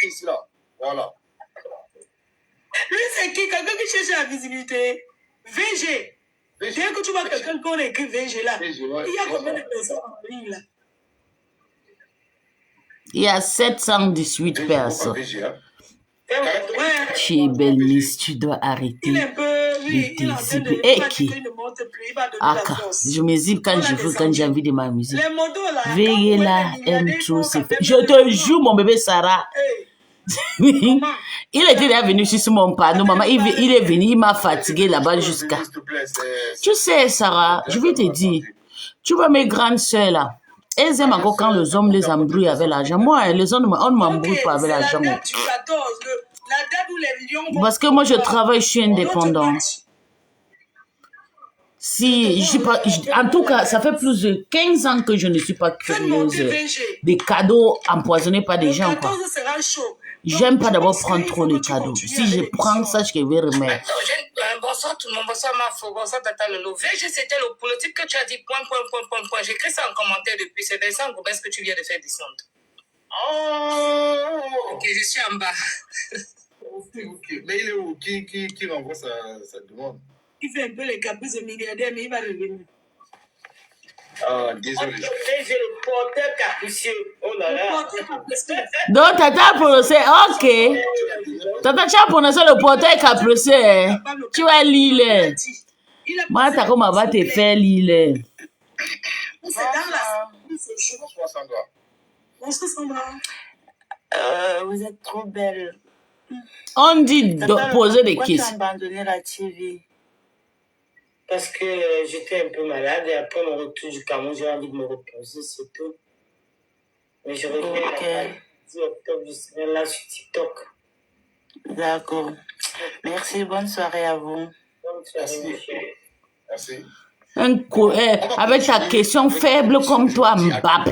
C: Ici là. Voilà.
A: Lui, c'est qui? Quelqu'un qui cherche la visibilité. VG. Dès que tu vois quelqu'un qu'on écrit VG là, il y a combien de personnes en ligne là?
B: Il y a 718 personnes. Tu es belle, Miss, tu dois arrêter de t'exhiber. Et qui? Je m'exhibe quand je veux, quand j'ai envie de m'amuser. Veillez là, aime trop. Je te jure, mon bébé Sarah. Il était déjà venu sur mon panneau, maman. Il est venu, il m'a fatigué là-bas jusqu'à. Tu sais, Sarah, je vais te dire, tu vois mes grandes soeurs là, elles aiment encore quand les hommes les embrouillent avec l'argent. Moi, les hommes, on ne m'embrouille pas avec l'argent. Parce que moi, je travaille, je suis indépendante. Si, je suis pas, en tout cas, ça fait plus de 15 ans que je ne suis pas curieuse des cadeaux empoisonnés par des gens, quoi. J'aime pas d'abord prendre trop de cadeaux. Si je prends ça, je vais remettre.
G: Bonsoir tout le monde, bonsoir Mafo, bonsoir Tata Lolo. VG, c'était le politique que tu as dit, point. J'ai écrit ça en commentaire depuis. C'est Vincent Gomez que tu viens de faire descendre.
C: Oh!
G: Ok, je suis en bas.
C: Ok. Mais il est où? Qui renvoie sa demande?
A: Il fait un peu les caprices de milliardaire, mais il va revenir.
C: Ah, désolé.
D: J'ai le porteur capricieux. Oh là là.
B: Donc, Tata a prononcé, ok. Tata, tu as prononcé le porteur capricieux. Tu vas lire. Moi, t'as comme va te faire lire.
A: C'est dans la...
C: Bonsoir, Sandra.
A: Bonsoir, Sandra.
G: Vous êtes trop belle.
B: On dit de poser des questions.
G: Pourquoi tu as abandonné la TV?
D: Parce que j'étais un peu malade et après mon retour du Cameroun, j'ai envie de me reposer, c'est tout. Mais je reviens le 10 octobre, je serai là sur TikTok.
G: D'accord. Merci, bonne soirée à vous.
D: Bonne soirée,
C: Merci.
B: Avec ta question faible comme toi, Mbap.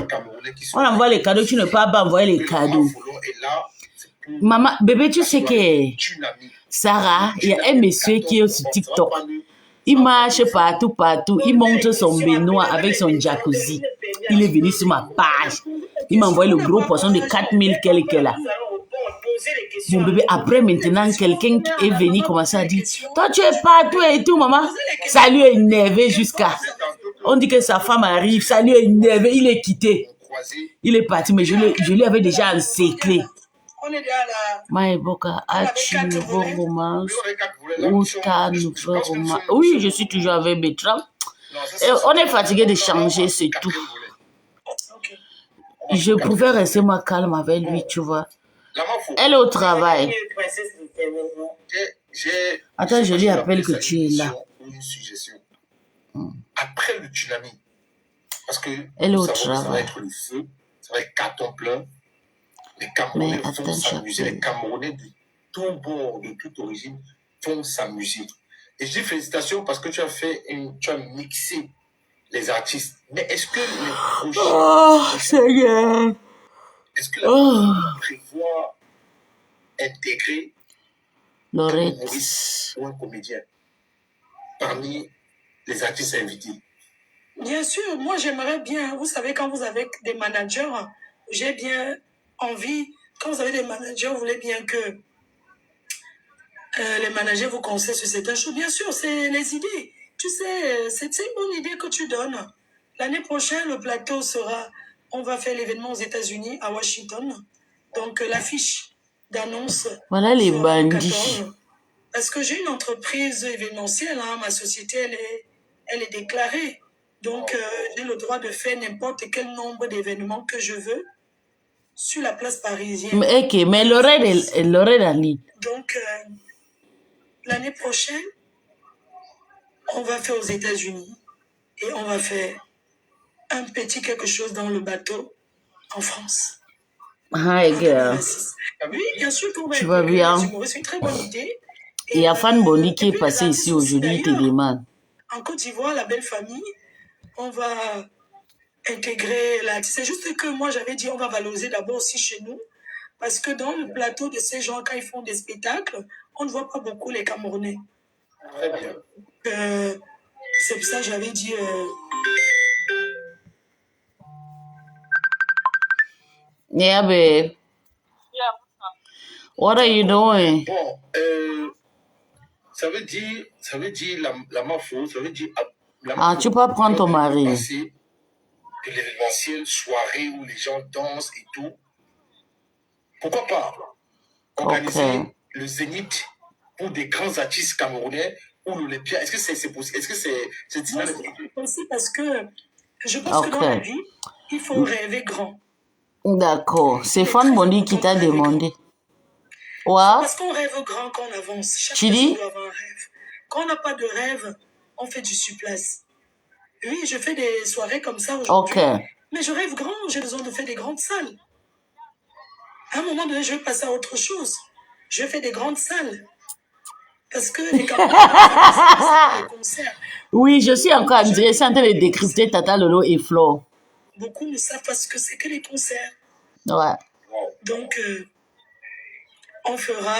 B: On envoie les cadeaux, tu ne peux pas envoyer les cadeaux. Maman, bébé, tu sais que Sarah, il y a un monsieur qui est sur TikTok. Il marche partout. Il monte son baignoire avec son jacuzzi. Il est venu sur ma page. Il m'a envoyé le gros poisson de 4000 quelques là. Mon bébé, après maintenant, quelqu'un est venu commencer à dire « Toi, tu es partout et tout, maman. » Ça lui a énervé jusqu'à... On dit que sa femme arrive, ça lui a énervé. Il est quitté. Il est parti, mais je lui avais déjà encerclé. Maïboka, as-tu une nouvelle romance ou ta nouvelle romance? Oui, je suis toujours avec Bertrand. On est fatigué de changer, c'est tout. Je pouvais rester moi calme avec lui, tu vois. Elle est au travail. Attends, je lui appelle que tu es là.
C: Après le tsunami, parce que
B: elle est au
C: travail. Ça va
B: travail.
C: être le feu, ça va être carton plein. Les Camerounais vont s'amuser. Les Camerounais de tout bord, de toute origine, vont s'amuser. Et je dis félicitations parce que tu as mixé les artistes. Mais est-ce que les projets...
B: Oh, Seigneur.
C: Est-ce que la Cameroun prévoit intégrer
B: Lorette
C: un humoriste ou un comédien parmi les artistes invités?
A: Bien sûr, moi j'aimerais bien, vous savez, quand vous avez des managers, j'ai bien envie, quand vous avez des managers, vous voulez bien que les managers vous conseillent sur certaines choses. Bien sûr, c'est les idées. Tu sais, c'est une bonne idée que tu donnes. L'année prochaine, le plateau sera, on va faire l'événement aux États-Unis, à Washington. Donc l'affiche d'annonce.
B: Voilà les bandits.
A: Parce que j'ai une entreprise événementielle, hein, ma société, elle est déclarée. Donc, j'ai le droit de faire n'importe quel nombre d'événements que je veux sur la place parisienne.
B: Ok, mais Lorraine a ligne.
A: Donc, l'année prochaine, on va faire aux États-Unis et on va faire un petit quelque chose dans le bateau en France.
B: Hi, girl.
A: Oui, bien sûr qu'on va
B: tu vas bien.
A: C'est une très bonne idée.
B: Il y a Fan Bondi qui est passé ici aujourd'hui, il te demande.
A: En Côte d'Ivoire, la belle famille, on va intégrer l'artiste. C'est juste que moi, j'avais dit, on va valoriser d'abord aussi chez nous. Parce que dans le plateau de ces gens, quand ils font des spectacles, on ne voit pas beaucoup les Camerounais.
C: Très bien.
A: C'est pour ça que j'avais dit...
B: Yeah, babe. What are you doing?
C: Bon, ça veut dire la mafia, ça veut dire...
B: tu peux prendre ton mari.
C: De l'événementiel, soirée où les gens dansent et tout. Pourquoi pas organiser le Zénith pour des grands artistes camerounais ou l'Olympia? Est-ce que c'est possible? Est-ce que c'est
A: possible? Parce que je pense que dans la vie, il faut rêver grand.
B: D'accord. C'est Fan Bondi qui t'a demandé. Ouais.
A: Parce qu'on rêve grand quand on avance. Chaque personne doit avoir un rêve. Quand on n'a pas de rêve, on fait du surplace. Oui, je fais des soirées comme ça aujourd'hui. Mais je rêve grand, j'ai besoin de faire des grandes salles. À un moment donné, je vais passer à autre chose. Je fais des grandes salles. Parce que les concerts.
B: Oui, je suis encore en train de décrypter Tata Lolo et Flo.
A: Beaucoup ne savent pas ce que c'est que les concerts.
B: Ouais.
A: Donc, on fera...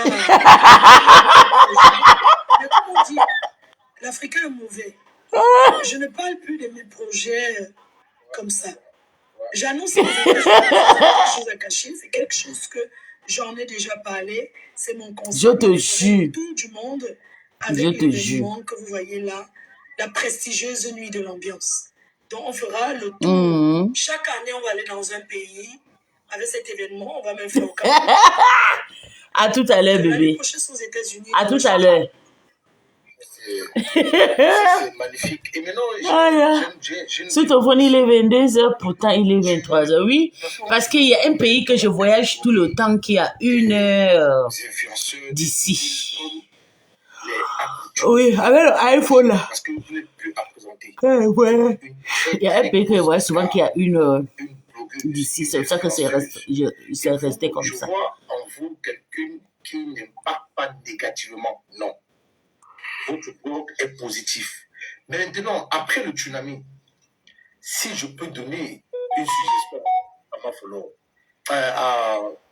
A: Mais comme on dit, l'Africain est mauvais. Je ne parle plus de mes projets comme ça. J'annonce quelque chose à cacher. C'est quelque chose que j'en ai déjà parlé. C'est mon conseil.
B: Je te jure.
A: Tout du monde avec l'événement que vous voyez là, la prestigieuse nuit de l'ambiance. Donc on fera le tour. Chaque année, on va aller dans un pays. Avec cet événement, on va même faire au Cameroun.
B: À tout à l'heure, bébé.
A: L'année prochaine, aux États-Unis.
B: À tout à l'heure.
C: C'est magnifique. Et maintenant,
B: sur ton phone, il est 22h, pourtant il est 23h. Oui, parce qu'il y a un pays que je voyage tout le temps qui a 1 heure d'ici. Oui, avec l'iPhone là.
C: Parce que vous n'êtes plus à présenter.
B: Ouais. Il y a un pays que je vois souvent qui a 1 heure d'ici. C'est pour ça que c'est resté comme ça.
C: Je vois en vous quelqu'un qui n'impacte pas négativement. Non. Votre blog est positif. Mais maintenant, après le tsunami, si je peux donner une suggestion à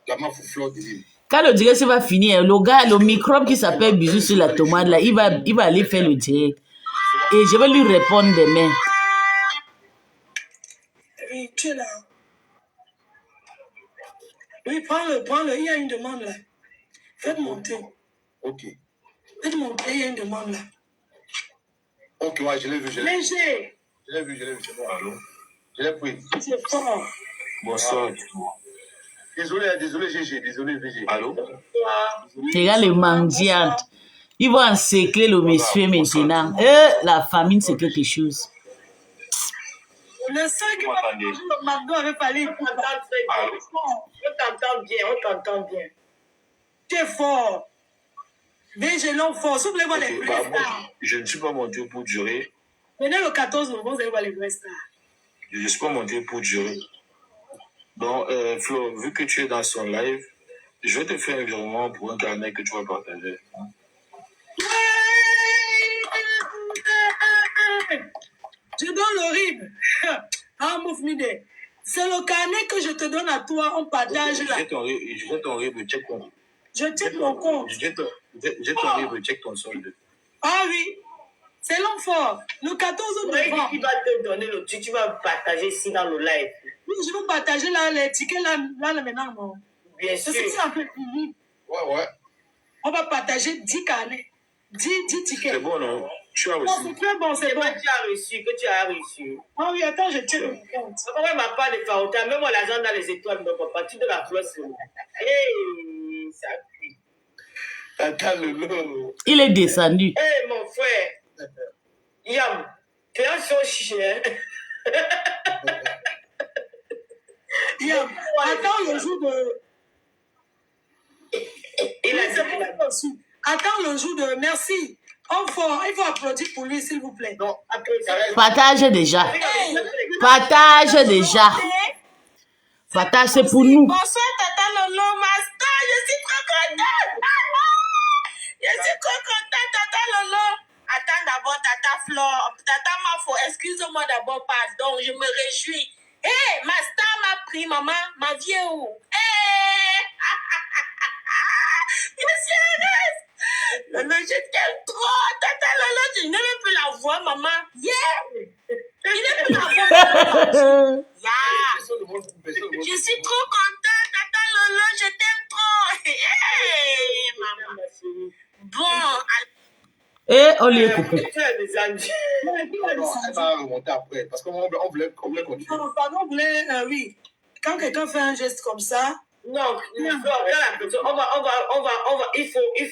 C: la Mafia Flore de l'île,
B: Quand le direct va finir, le gars, le microbe qui s'appelle bisou sur la tomate, là, il va aller faire le direct. Et je vais lui répondre demain.
A: Oui, tu es là. Oui, prends-le. Il y a une demande là. Faites monter.
C: Ok.
A: Faites monter, il y a une demande là.
C: Ok, ouais, je l'ai vu.
A: Léger.
C: Je l'ai vu, c'est bon. Allô? Je l'ai pris.
A: C'est fort.
C: Bonsoir. Désolé, GG. Désolé, VG. Allô?
B: Regarde les mendiantes. Ils vont encercler le monsieur maintenant. La famine, c'est quelque chose.
A: Le seul qui va manger le McDo avait fallu. On t'entend bien. Tu es fort. VG l'homme fort. Si vous voulez voir les vrais stars.
C: Je ne suis pas monté pour durer.
A: Venez le 14 novembre, vous allez voir les vrais stars.
C: Je ne suis pas monté pour durer. Donc, Flo, vu que tu es dans son live, je vais te faire un virement pour un carnet que tu vas partager.
A: Je donne l'horrible. Ah, Moufmide. C'est le carnet que je te donne à toi, on partage là.
C: Je vais ton RIB, check ton.
A: Je check mon compte.
C: J'ai ton RIB, check ton solde.
A: Ah oui. C'est l'homme fort. Le 14 novembre.
D: Qui va te donner le truc, tu vas partager ici dans le live.
A: Oui, je vais partager là, les tickets là maintenant. Non.
D: Bien sûr.
A: C'est un peu fini.
C: Ouais.
A: On va partager 10 carnets. 10 tickets.
C: C'est bon, non? Tu as reçu.
A: Non, c'est très bon, c'est bon.
D: Que tu as reçu.
A: Ah oui, attends, je check mon compte.
D: Pourquoi ma part de Faouta, même l'argent dans les étoiles, mais pas partir de la flotte, c'est bon. Hey, ça cuit.
C: Attends, le lot.
B: Il est descendu.
D: Hey, mon frère. Yam, tu es un son chien.
A: Yam, attends le jour de...
D: Il a dit
A: attends le jour de... Merci. Il faut applaudir pour lui, s'il vous plaît.
C: Non,
B: Partage déjà. Partage déjà. Partage, c'est pour nous.
G: Bonsoir, Tata Lolo, Master. Je suis trop contente. Je suis trop contente, Tata Lolo. Attends d'abord, Tata Flore. Tata Mafo, excuse-moi d'abord, pardon. Je me réjouis. Hé, Master m'a pris, maman. Ma vie est où? Hé! Je suis heureuse. Lolo, je t'aime trop. Tata Lolo, je ne veux plus la voir, maman. Yeah! Je ne veux plus la voir. Yeah! Je suis trop contente, Tata Lolo, je t'aime trop. Hey, maman. Bon,
B: Et on lui est coupé.
C: Elle va remonter après. Parce qu'on voulait continuer.
A: Non, pardon, on voulait... oui. Quand quelqu'un fait un geste comme ça...
D: Non, il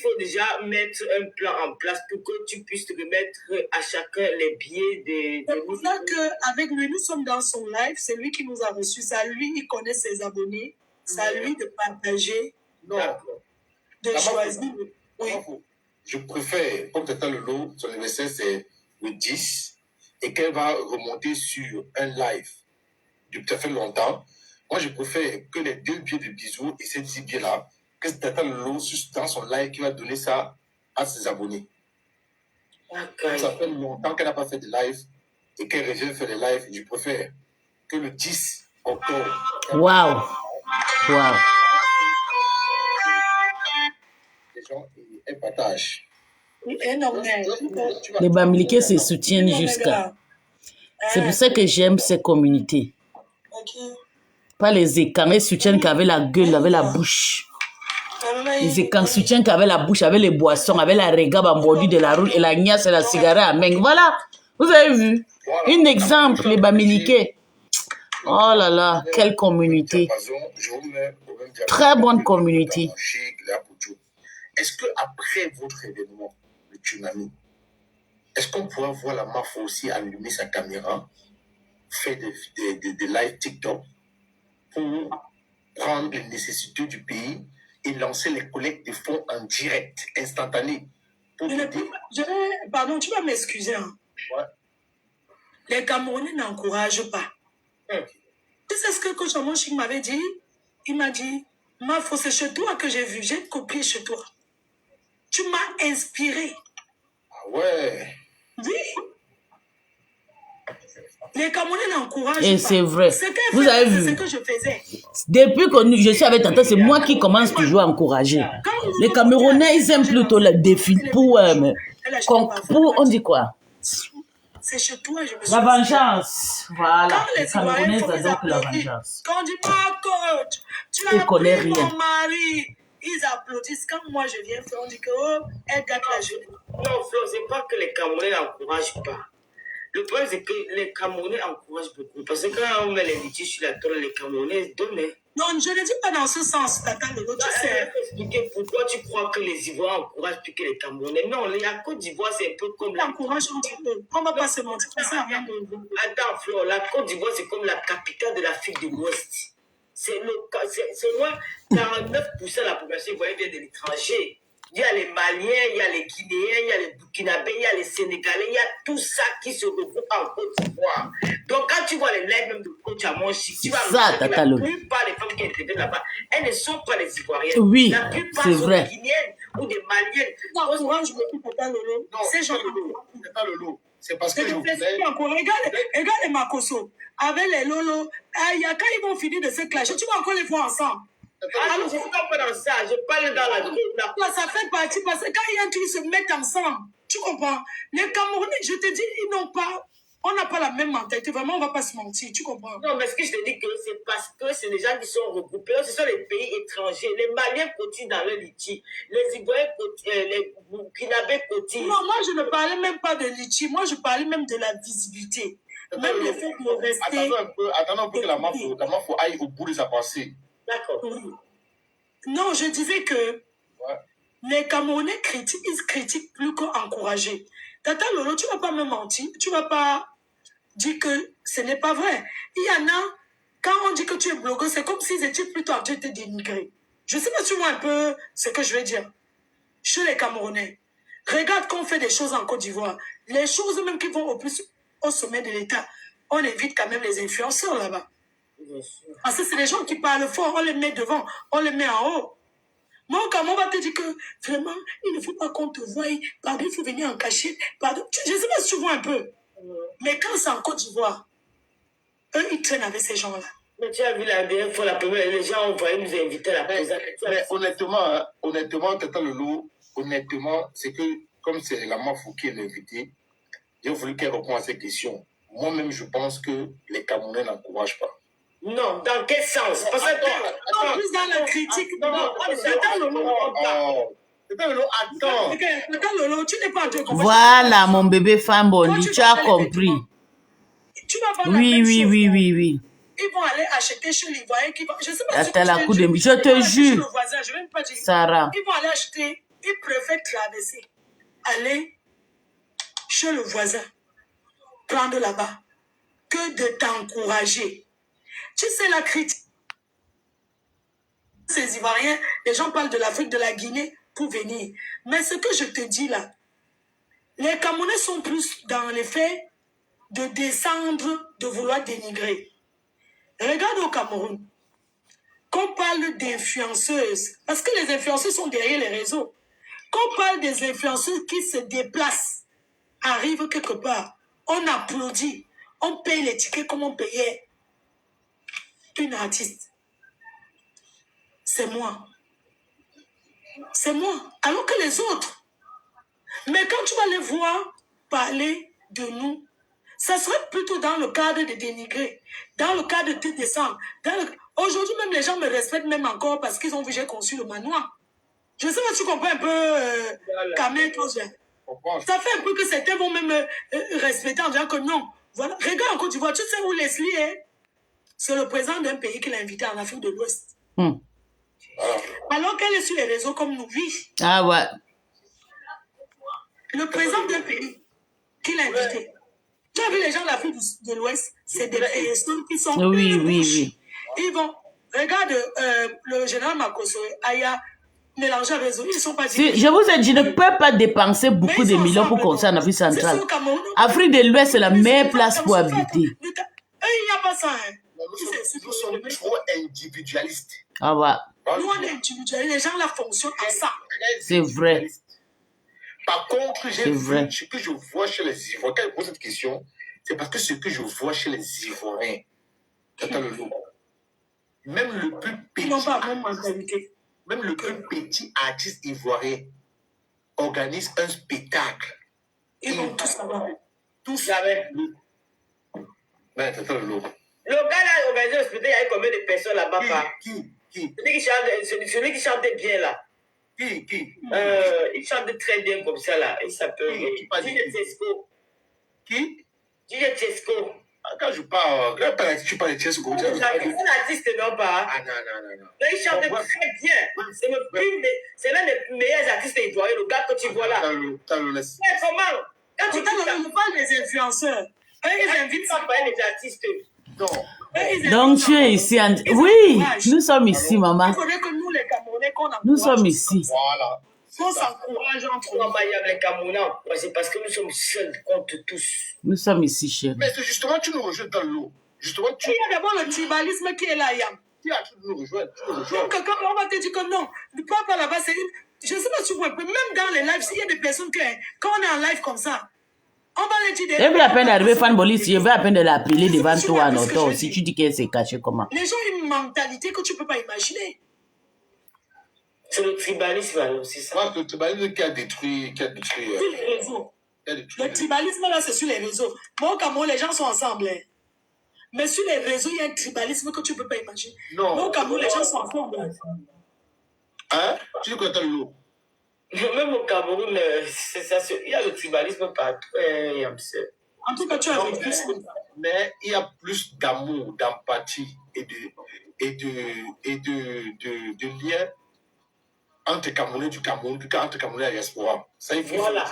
D: faut déjà mettre un plan en place pour que tu puisses te remettre à chacun les billets
A: C'est pour ça qu'avec lui, nous sommes dans son live. C'est lui qui nous a reçus. C'est à lui, il connaît ses abonnés. C'est à lui de partager, de choisir. Oui.
C: Je préfère, comme Tata Lolo, son anniversaire c'est le 10 et qu'elle va remonter sur un live depuis ça fait longtemps. Moi, je préfère que les 2 billets de bisous et ces 10 billets-là, que Tata Lolo, dans son live, qui va donner ça à ses abonnés. Okay. Ça fait longtemps qu'elle n'a pas fait de live et qu'elle revienne faire des lives. Je préfère que le 10 octobre.
B: Waouh! Waouh!
C: Les gens, elles partagent.
B: Les Bamileke se soutiennent jusqu'à. C'est pour ça que j'aime ces communautés. Pas les écans, ils soutiennent qu'avec la gueule, avec la bouche. Les écans soutiennent qu'avec la bouche, avec les boissons, avec la régabe en bordure de la route et la gnasse et la cigarette à main. Voilà, vous avez vu. Un exemple, les Bamileke. Oh là là, quelle communauté. Très bonne communauté.
C: Est-ce qu'après votre événement, le tsunami, est-ce qu'on pourra voir la MAFO aussi allumer sa caméra, faire des live TikTok pour prendre les nécessités du pays et lancer les collectes de fonds en direct, instantané?
A: Pardon, tu vas m'excuser. Hein.
C: Ouais.
A: Les Camerounais n'encouragent pas. Tu sais ce que Coach Amonchik m'avait dit? Il m'a dit, MAFO, c'est chez toi que j'ai vu, j'ai copié chez toi. Tu m'as inspiré.
C: Ah ouais.
A: Oui. Les Camerounais n'encouragent pas.
B: Et c'est vrai. Vous avez vu.
A: C'est ce que je faisais.
B: Depuis que je suis avec Tata, c'est moi qui commence toujours à encourager. Les Camerounais, ils aiment plutôt le défi pour on dit quoi?
A: C'est chez toi, je me suis
B: la vengeance. Voilà.
A: Quand les Camerounais adorent la vengeance. Quand on dit pas coach, tu as pris mon mari. Ils applaudissent. Quand moi je viens faire, on dit que oh, elle gâte la journée.
D: Non, Flo, c'est pas que les Camerounais n'encouragent pas. Le problème, c'est que les Camerounais encouragent beaucoup. Parce que quand on met les litiges sur la table, les Camerounais donnent.
A: Non, je ne dis pas dans ce sens, Tata Lolo. Tu sais.
D: Expliquer pourquoi tu crois que les Ivoiriens encouragent plus que les Camerounais. Non, la Côte d'Ivoire, c'est un peu comme la.
A: Encourage un petit peu. On ne va pas se mentir.
D: Attends, Flo, la Côte d'Ivoire, c'est comme la capitale de l'Afrique de l'Ouest. C'est loin, 49% de la population ivoirienne vient de l'étranger. Il y a les Maliens, il y a les Guinéens, il y a les Burkinabés, il y a les Sénégalais, il y a tout ça qui se regroupe en Côte d'Ivoire. Donc, quand tu vois les lives même de coach à Monchi, tu vas voir que la plupart des femmes qui interviennent là-bas, elles ne sont pas les Ivoiriennes.
B: Oui,
D: la plupart sont des Guinéennes ou des Maliennes.
A: Encourage beaucoup, Tata Lolo. C'est
C: Tata Lolo. C'est parce que je voulais...
A: Regarde les Makoso, avec les Lolo. Quand ils vont finir de se clasher, tu vas encore les voir ensemble.
D: Alors, je ne suis pas dans ça, je parle dans la vie.
A: Ça fait partie, parce que quand il y a un truc, ils se mettent ensemble. Tu comprends? Les Camerounais, je te dis, ils n'ont pas... On n'a pas la même mentalité. Vraiment, on ne va pas se mentir. Tu comprends?
D: Non, mais ce que je te dis, c'est parce que c'est des gens qui sont regroupés. Ce sont les pays étrangers. Les Maliens cotissent dans le litchi. Les Ivoiriens cotissent. Les Burkinabés cotissent.
A: Non, moi, je ne parlais même pas de litchi. Moi, je parlais même de la visibilité. Même le fait de rester...
C: Attendons un peu que la Mafo aille au bout de sa pensée.
D: D'accord.
A: Oui. Non, je disais que les Camerounais critiquent, ils critiquent plus qu'encourager. Tata Lolo, tu ne vas pas me mentir. Tu ne vas pas dire que ce n'est pas vrai. Il y en a, quand on dit que tu es blogueur, c'est comme s'ils étaient plutôt en train de te dénigrer. Je sais pas si tu vois un peu ce que je vais dire. Chez les Camerounais, regarde qu'on fait des choses en Côte d'Ivoire. Les choses même qui vont au plus au sommet de l'État, on évite quand même les influenceurs là-bas. Parce que c'est les gens qui parlent fort, on les met devant, on les met en haut. Moi, quand on va te dire que vraiment, il ne faut pas qu'on te voie, pardon, il faut venir en cachette, pardon. Je ne sais pas si tu vois un peu. Mais quand c'est en Côte d'Ivoire, eux, ils traînent avec ces gens-là.
D: Mais tu as vu la dernière fois, les gens ont voulu nous inviter à la prison.
C: Mais honnêtement, Tata Lolo, honnêtement, c'est que, comme c'est la Mafou qui est l'invité, j'ai voulu qu'elle réponde à cette question. Moi-même, je pense que les Camerounais n'encouragent pas.
D: Non, dans quel sens? Parce que
A: en plus dans la critique. Tu n'es pas en
B: voilà mon bébé Famboli, tu as compris.
A: Tu vas voir
B: oui.
A: Ils vont aller acheter chez l'Ivoirien qui va. Je sais pas si
B: je te jure.
A: Je vais pas dire.
B: Sarah.
A: Ils vont aller acheter, ils préfèrent traverser, aller chez le voisin, prendre là-bas, que de t'encourager. Tu sais, la critique, ces Ivoiriens, les gens parlent de l'Afrique, de la Guinée pour venir. Mais ce que je te dis là, les Camerounais sont plus dans les faits de descendre, de vouloir dénigrer. Regarde au Cameroun, qu'on parle d'influenceuses, parce que les influenceuses sont derrière les réseaux. Qu'on parle des influenceuses qui se déplacent, arrivent quelque part, on applaudit, on paye les tickets comme on payait une artiste. C'est moi. C'est moi. Alors que les autres. Mais quand tu vas les voir parler de nous, ça serait plutôt dans le cadre de dénigrer, dans le cadre de te descendre. Aujourd'hui, même les gens me respectent même encore parce qu'ils ont vu que j'ai conçu le manoir. Je sais pas si tu comprends un peu Kamel. Ça fait un peu que certains vont même respecter en disant que non. Voilà. Regarde en Côte d'Ivoire, tu sais où Leslie est? C'est le président d'un pays qui l'a invité en Afrique de l'Ouest. Alors qu'elle est sur les réseaux comme nous, oui.
B: Ah ouais.
A: Le président d'un pays qui l'a invité. Tu as vu les gens de l'Afrique de l'Ouest, c'est des personnes qui sont...
B: Oui.
A: Ils vont... Regarde le général Makoso, Aya, mélangé à réseau, ils ne sont pas...
B: Je vous ai dit, je ne peux pas dépenser beaucoup de millions pour qu'on soit en Afrique centrale. Afrique de l'Ouest, c'est la meilleure place pour habiter.
A: Il n'y a pas ça, hein.
C: Nous sommes trop individualistes.
B: Ah ouais.
A: Nous, on est individualistes. Les gens là fonctionnent à ça.
B: C'est vrai.
C: Par contre, j'ai vu ce que je vois chez les Ivoiriens. Quand ils posent cette question, C'est parce que ce que je vois chez les Ivoiriens, j'entends le lot. Même le plus petit artiste ivoirien organise un spectacle.
A: Ils vont tous savoir.
D: Tous jamais.
C: Mais t'entends le lot.
D: Le gars là organisé le spectacle, il y avait combien de personnes là-bas?
C: Qui?
D: Celui qui chantait bien là.
C: Qui?
D: Il chantait très bien comme ça là. Il s'appelle DJ Tesco.
C: Qui?
D: DJ Tesco.
C: Quand tu parles de Tesco.
D: C'est un artiste, non pas?
C: Ah non.
D: Mais il chantait très bien. C'est l'un des meilleurs artistes ivoiriens, le gars que tu vois là. Mais comment? Quand tu
A: parles des influenceurs, ils invitent
D: pas les artistes.
A: Non.
B: Donc tu es ici. Oui, nous sommes ici, maman.
A: Il faudrait que nous, les Camerounais, qu'on encourage.
B: Nous sommes ici.
C: Voilà.
A: On s'encourage entre nous.
D: Il y a les Camerounais, c'est parce que nous sommes seuls contre tous.
B: Nous sommes ici, chérie.
C: Mais c'est justement, tu nous rejoins dans l'eau. Justement,
A: Il y a d'abord le tribalisme qui est là, Yam.
C: Tu nous rejoins.
A: Donc, quand on va te dire que non, ne parle pas là-bas, c'est une... Je ne sais pas si vous pouvez, même dans les lives, s'il y a des personnes qui, quand on est en live comme ça, on va les dire...
B: Je vais à peine d'arriver, Fan Bolis, je vais à peine de l'appeler devant toi en auto. Si tu dis qu'elle s'est cachée, comment?
A: Les gens ont une mentalité que tu ne peux pas imaginer.
D: C'est le tribalisme, c'est ça.
C: Moi, le tribalisme qui a détruit
A: les réseaux. Le tribalisme, là, c'est sur les réseaux. Moi, au Cameroun, les gens sont ensemble. Hein. Mais sur les réseaux, il y a un tribalisme que tu ne peux pas imaginer.
C: Non.
A: Moi, au Cameroun, les gens sont ensemble.
C: Hein? Tu dis quoi, t'as l'eau?
D: Même au Cameroun, c'est ça, il y a le tribalisme partout.
A: En tout cas, tu as vécu ça.
C: Mais il y a plus d'amour, d'empathie et de liens entre Camerounais du Cameroun qu'entre Camerounais et la diaspora. Ça, il faut.
D: Voilà.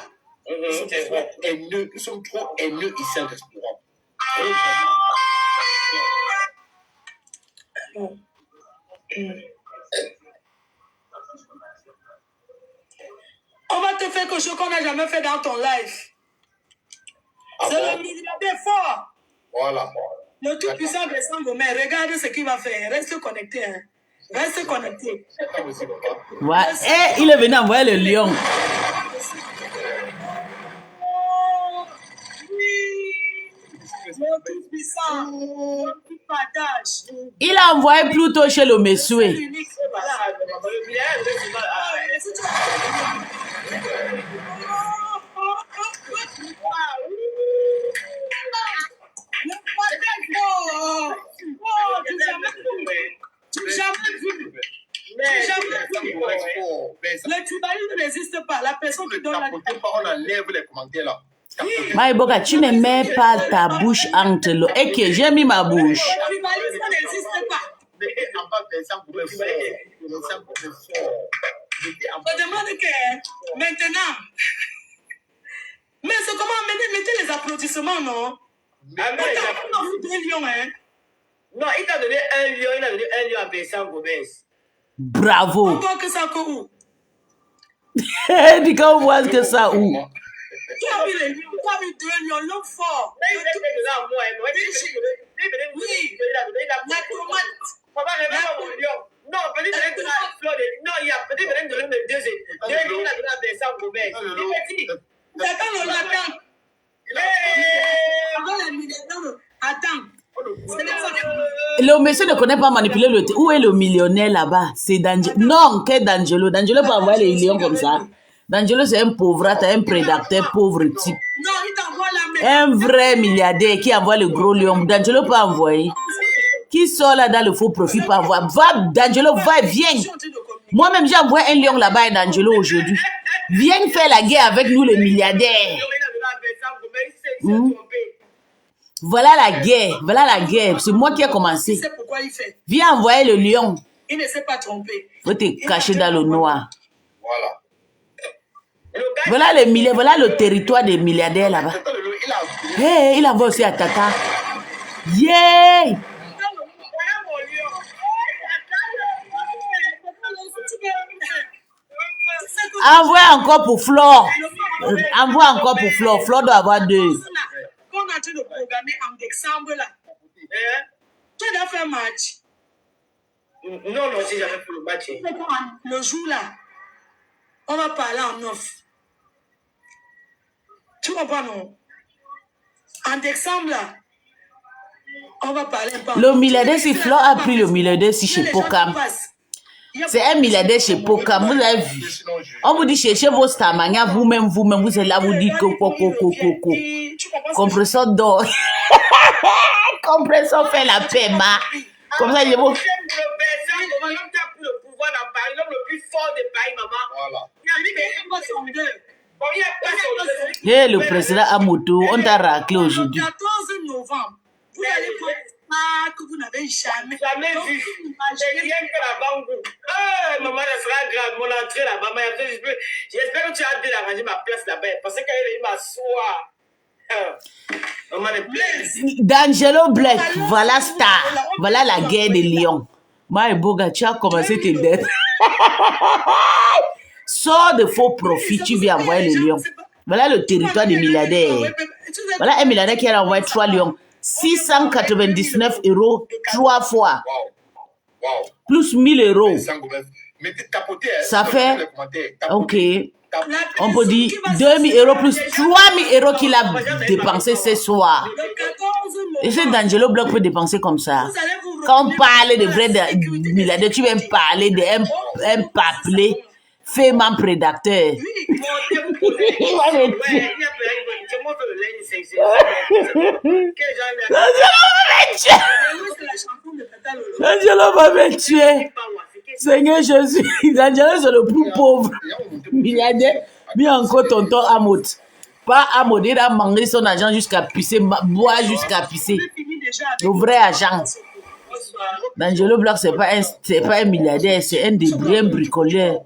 C: Nous sommes trop haineux ici en diaspora.
A: On va te faire quelque chose qu'on n'a jamais fait dans ton live. C'est le milliardaire fort.
C: Voilà.
A: Le tout puissant descend vos mains. Regarde ce qu'il va faire. Reste connecté. Hein. Reste connecté.
B: Ouais. Et il est venu envoyer le lion.
A: Le tout puissant. Le tout partage.
B: Il a envoyé plutôt chez le monsieur.
A: Le tribalisme n'existe pas. La personne qui donne la...
C: On enlève les commentaires là.
B: Maïboka, tu ne mets pas ta bouche entre l'eau. Et que j'ai mis ma bouche.
A: Le tribalisme n'existe pas. On demande que maintenant. Mais c'est comment mettez les applaudissements, non?
D: Ah, non,
A: il a vu 2 lions, hein?
D: Non, il t'a donné un lion, il a donné un lion à Vincent Gomez.
B: Bravo.
A: On voit que ça où?
B: Dis qu'on voit que ça où?
A: Tu as vu les lions, tu as vu 2 lions, l'homme fort.
D: Oui,
A: la tomate.
D: Papa, regarde mon lion. Non, peut-être que non, il y a peut-être que le deuxième. Il a donné à Vincent Gomez.
A: Attends.
B: Le monsieur ne connaît pas manipuler le... Où est le millionnaire là-bas? C'est D'Angelo. Non, qu'est D'Angelo? D'Angelo peut envoyer les lions comme ça. D'Angelo, c'est un pauvre, un prédateur pauvre type.
A: Non, il t'envoie la
B: même. Un vrai milliardaire qui envoie le gros lion. D'Angelo peut envoyer. Qui sort là dans le faux profit pour avoir? Va, D'Angelo, va, viens. Moi-même, j'ai envoyé un lion là-bas à D'Angelo aujourd'hui. Viens faire la guerre avec nous, les milliardaires. Voilà la guerre. Voilà la guerre. C'est moi qui ai commencé.
A: Il sait pourquoi il fait.
B: Viens envoyer le lion.
A: Il ne s'est pas trompé.
B: Faut te cacher dans le noir.
C: Voilà.
B: Voilà les milliardaires. Voilà le territoire des milliardaires là-bas. Hey, il envoie aussi à Tata. Yeah! Envoie encore pour Flore. Envoie encore pour Flore. Flore doit avoir 2.
A: Qu'on a en train de programmer en décembre là. Tu as fait un match?
D: Non, j'ai jamais fait le match.
A: Le jour là, on va parler en off. Tu comprends non? En décembre, là, on va parler un peu.
B: Le milliardaire, si Flo a pris le milliardaire si chez Pokam. C'est un milliardaire chez Pokam, vous avez vu. On vous dit cherchez vos stamania, vous-même, vous êtes là, vous dites coco. Compresseur d'or. Compresseur fait la paix, ma. Comme ça, il est beau.
D: L'homme qui a pris le pouvoir dans Paris, l'homme le plus fort de Paris, maman.
C: Voilà.
B: Et le président Amoto, on t'a raclé aujourd'hui.
A: Le 14 novembre, vous allez voir ça que vous n'avez jamais
D: vu. C'est rien que la banque. Maman, ça sera grave. Mon entrée là-bas, j'espère que tu as hâte d'arranger ma place là-bas. Parce qu'elle est venue m'asseoir.
B: D'Angelo Black, voilà star. Voilà la guerre des lions. My Boga, tu as commencé tes dettes. Sors de faux profits, tu viens envoyer les lions. Voilà le territoire des milliardaires. Voilà un milliardaire qui a envoyé 3 lions. 699 € 3 fois.
C: Wow.
B: Plus 1000 €. Ça fait, ok, on peut dire 2000 € plus 3000 € qu'il a dépensé ce soir. Et c'est D'Angelo Block peut dépenser comme ça. Quand on parle de vrais milliardaires, tu viens parler d'un papelet fémin prédateur. Il va me tuer. D'Angelo va me tuer. Seigneur Jésus, D'Angelo c'est le plus pauvre milliardaire. Bien encore tonton Amot. Pas Amot, il a mangé son argent jusqu'à pisser, boire jusqu'à pisser. Le vrai agent. D'Angelo Black, c'est pas un milliardaire, c'est un débrouillard bricoleur.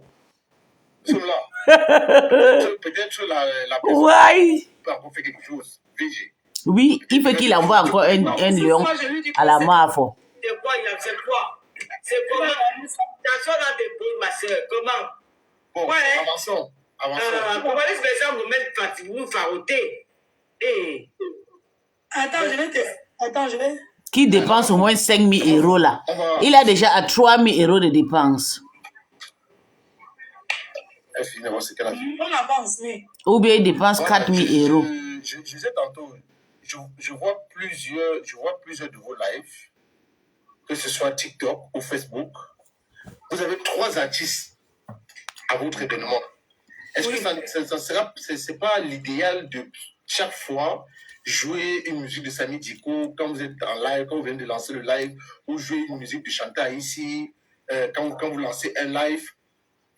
C: Peut-être la
B: ouais.
C: peut encore faire quelque chose. VG.
B: Oui, il faut qu'il envoie encore un lion à la MAFO.
D: C'est quoi? C'est comment? Attention dans tes boules, ma soeur. Comment?
C: Bon,
D: ouais.
C: Avançons.
D: Comment les gens vous mettent pratiquement faroter?
A: Attends, je vais.
B: Qui dépense au moins 5 000 € là? Il a déjà à 3 000 € de dépenses.
A: On avance, oui.
B: Ou bien il dépense 4 000 €.
C: Je disais tantôt, je vois plusieurs de vos lives, que ce soit TikTok ou Facebook. Vous avez 3 artistes à votre événement. Est-ce que ça sera, c'est pas l'idéal de chaque fois jouer une musique de Samy Diko quand vous êtes en live, quand vous venez de lancer le live, ou jouer une musique de Chantal ici, quand vous lancez un live?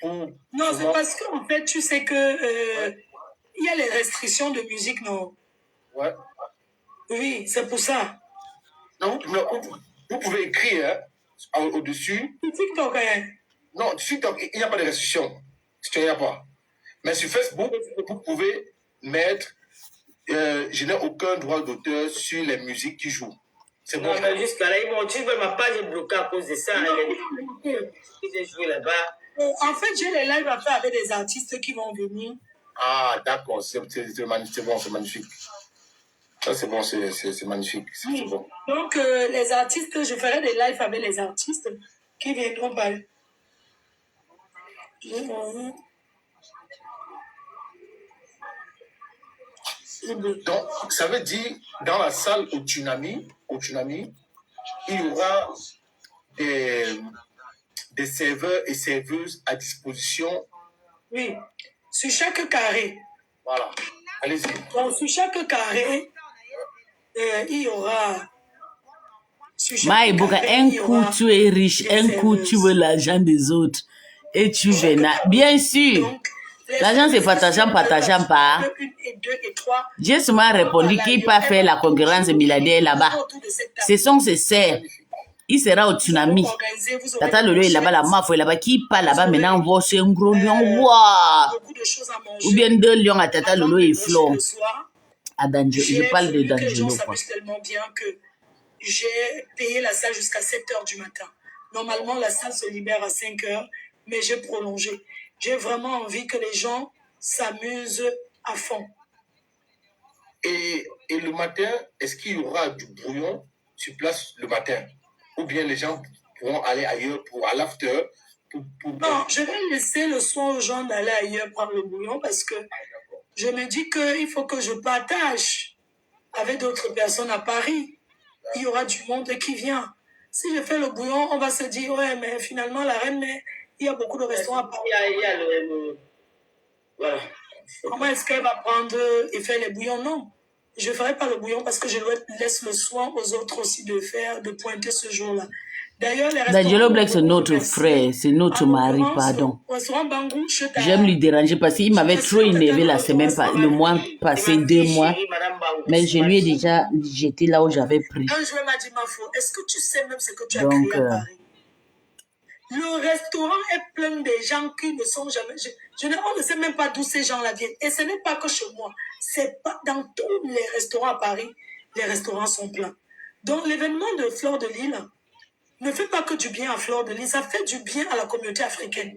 A: Non, c'est parce qu'en fait, tu sais que il y a les restrictions de musique, non? Ouais. Oui, c'est pour ça.
C: Non, vous pouvez écrire au-dessus.
A: TikTok, hein?
C: Non, TikTok, il n'y a pas de restrictions. Il n'y a pas. Mais sur Facebook, vous pouvez mettre je n'ai aucun droit d'auteur sur les musiques qui jouent. C'est bon.
D: Mais jusqu'à là, ils m'ont dit que ma page est bloquée à cause de ça. J'ai joué là-bas.
A: En fait, j'ai les lives à faire avec des artistes qui vont venir.
C: Ah, d'accord. C'est bon, c'est magnifique. Ça, c'est bon, c'est magnifique.
A: Oui.
C: C'est bon.
A: Donc, les artistes, je ferai des lives avec les artistes qui viendront parler.
C: Donc, ça veut dire, dans la salle au Tsunami, il y aura des serveurs et serveuses à disposition.
A: Oui, sur chaque carré.
C: Voilà, allez-y.
A: Donc, sur chaque carré, il y aura...
B: Maïboka, un coup tu es riche, un coup tu veux l'argent des autres. Et tu vénales. Bien sûr. L'argent c'est partageant pas. J'ai seulement répondu qu'il pas faire la concurrence des milliardaires là-bas. Ce sont ses serres. Il sera au Tsunami. Tata Lolo est là-bas, la MAFO est là-bas. Qui part là-bas maintenant, on voit c'est un gros lion. Wow. Ou bien 2 lions à Tata Lolo et Flo. À D'Angelo. Je parle de D'Angelo.
A: Tellement bien que j'ai payé la salle jusqu'à 7h du matin. Normalement, la salle se libère à 5h, mais j'ai prolongé. J'ai vraiment envie que les gens s'amusent à fond.
C: Et le matin, est-ce qu'il y aura du brouillon sur place le matin? Ou bien les gens pourront aller ailleurs à l'after?
A: Non, je vais laisser le soin aux gens d'aller ailleurs prendre le bouillon parce que je me dis qu'il faut que je partage. avec d'autres personnes à Paris. Il y aura du monde qui vient. Si je fais le bouillon, on va se dire, ouais, mais finalement, la reine, mais il y a beaucoup de restaurants à Paris.
D: Voilà.
A: Comment est-ce qu'elle va prendre et faire les bouillons? Non. Je ne ferai pas le bouillon parce que je laisse le soin aux autres aussi de pointer ce jour-là. D'ailleurs, les restaurants...
B: Dangelo Black, c'est notre frère, c'est notre mari, pardon. J'aime lui déranger parce qu'il m'avait trop énervé la semaine, le mois passé, 2 mois. Mais je lui ai déjà jeté là où j'avais pris.
A: Un joueur m'a dit, Mafo, est-ce que tu sais même ce que tu as créé à Paris? Le restaurant est plein de gens qui ne sont jamais... on ne sait même pas d'où ces gens-là viennent. Et ce n'est pas que chez moi. C'est pas dans tous les restaurants à Paris, les restaurants sont pleins. Donc l'événement de Fleur de Lille ne fait pas que du bien à Fleur de Lille, ça fait du bien à la communauté africaine.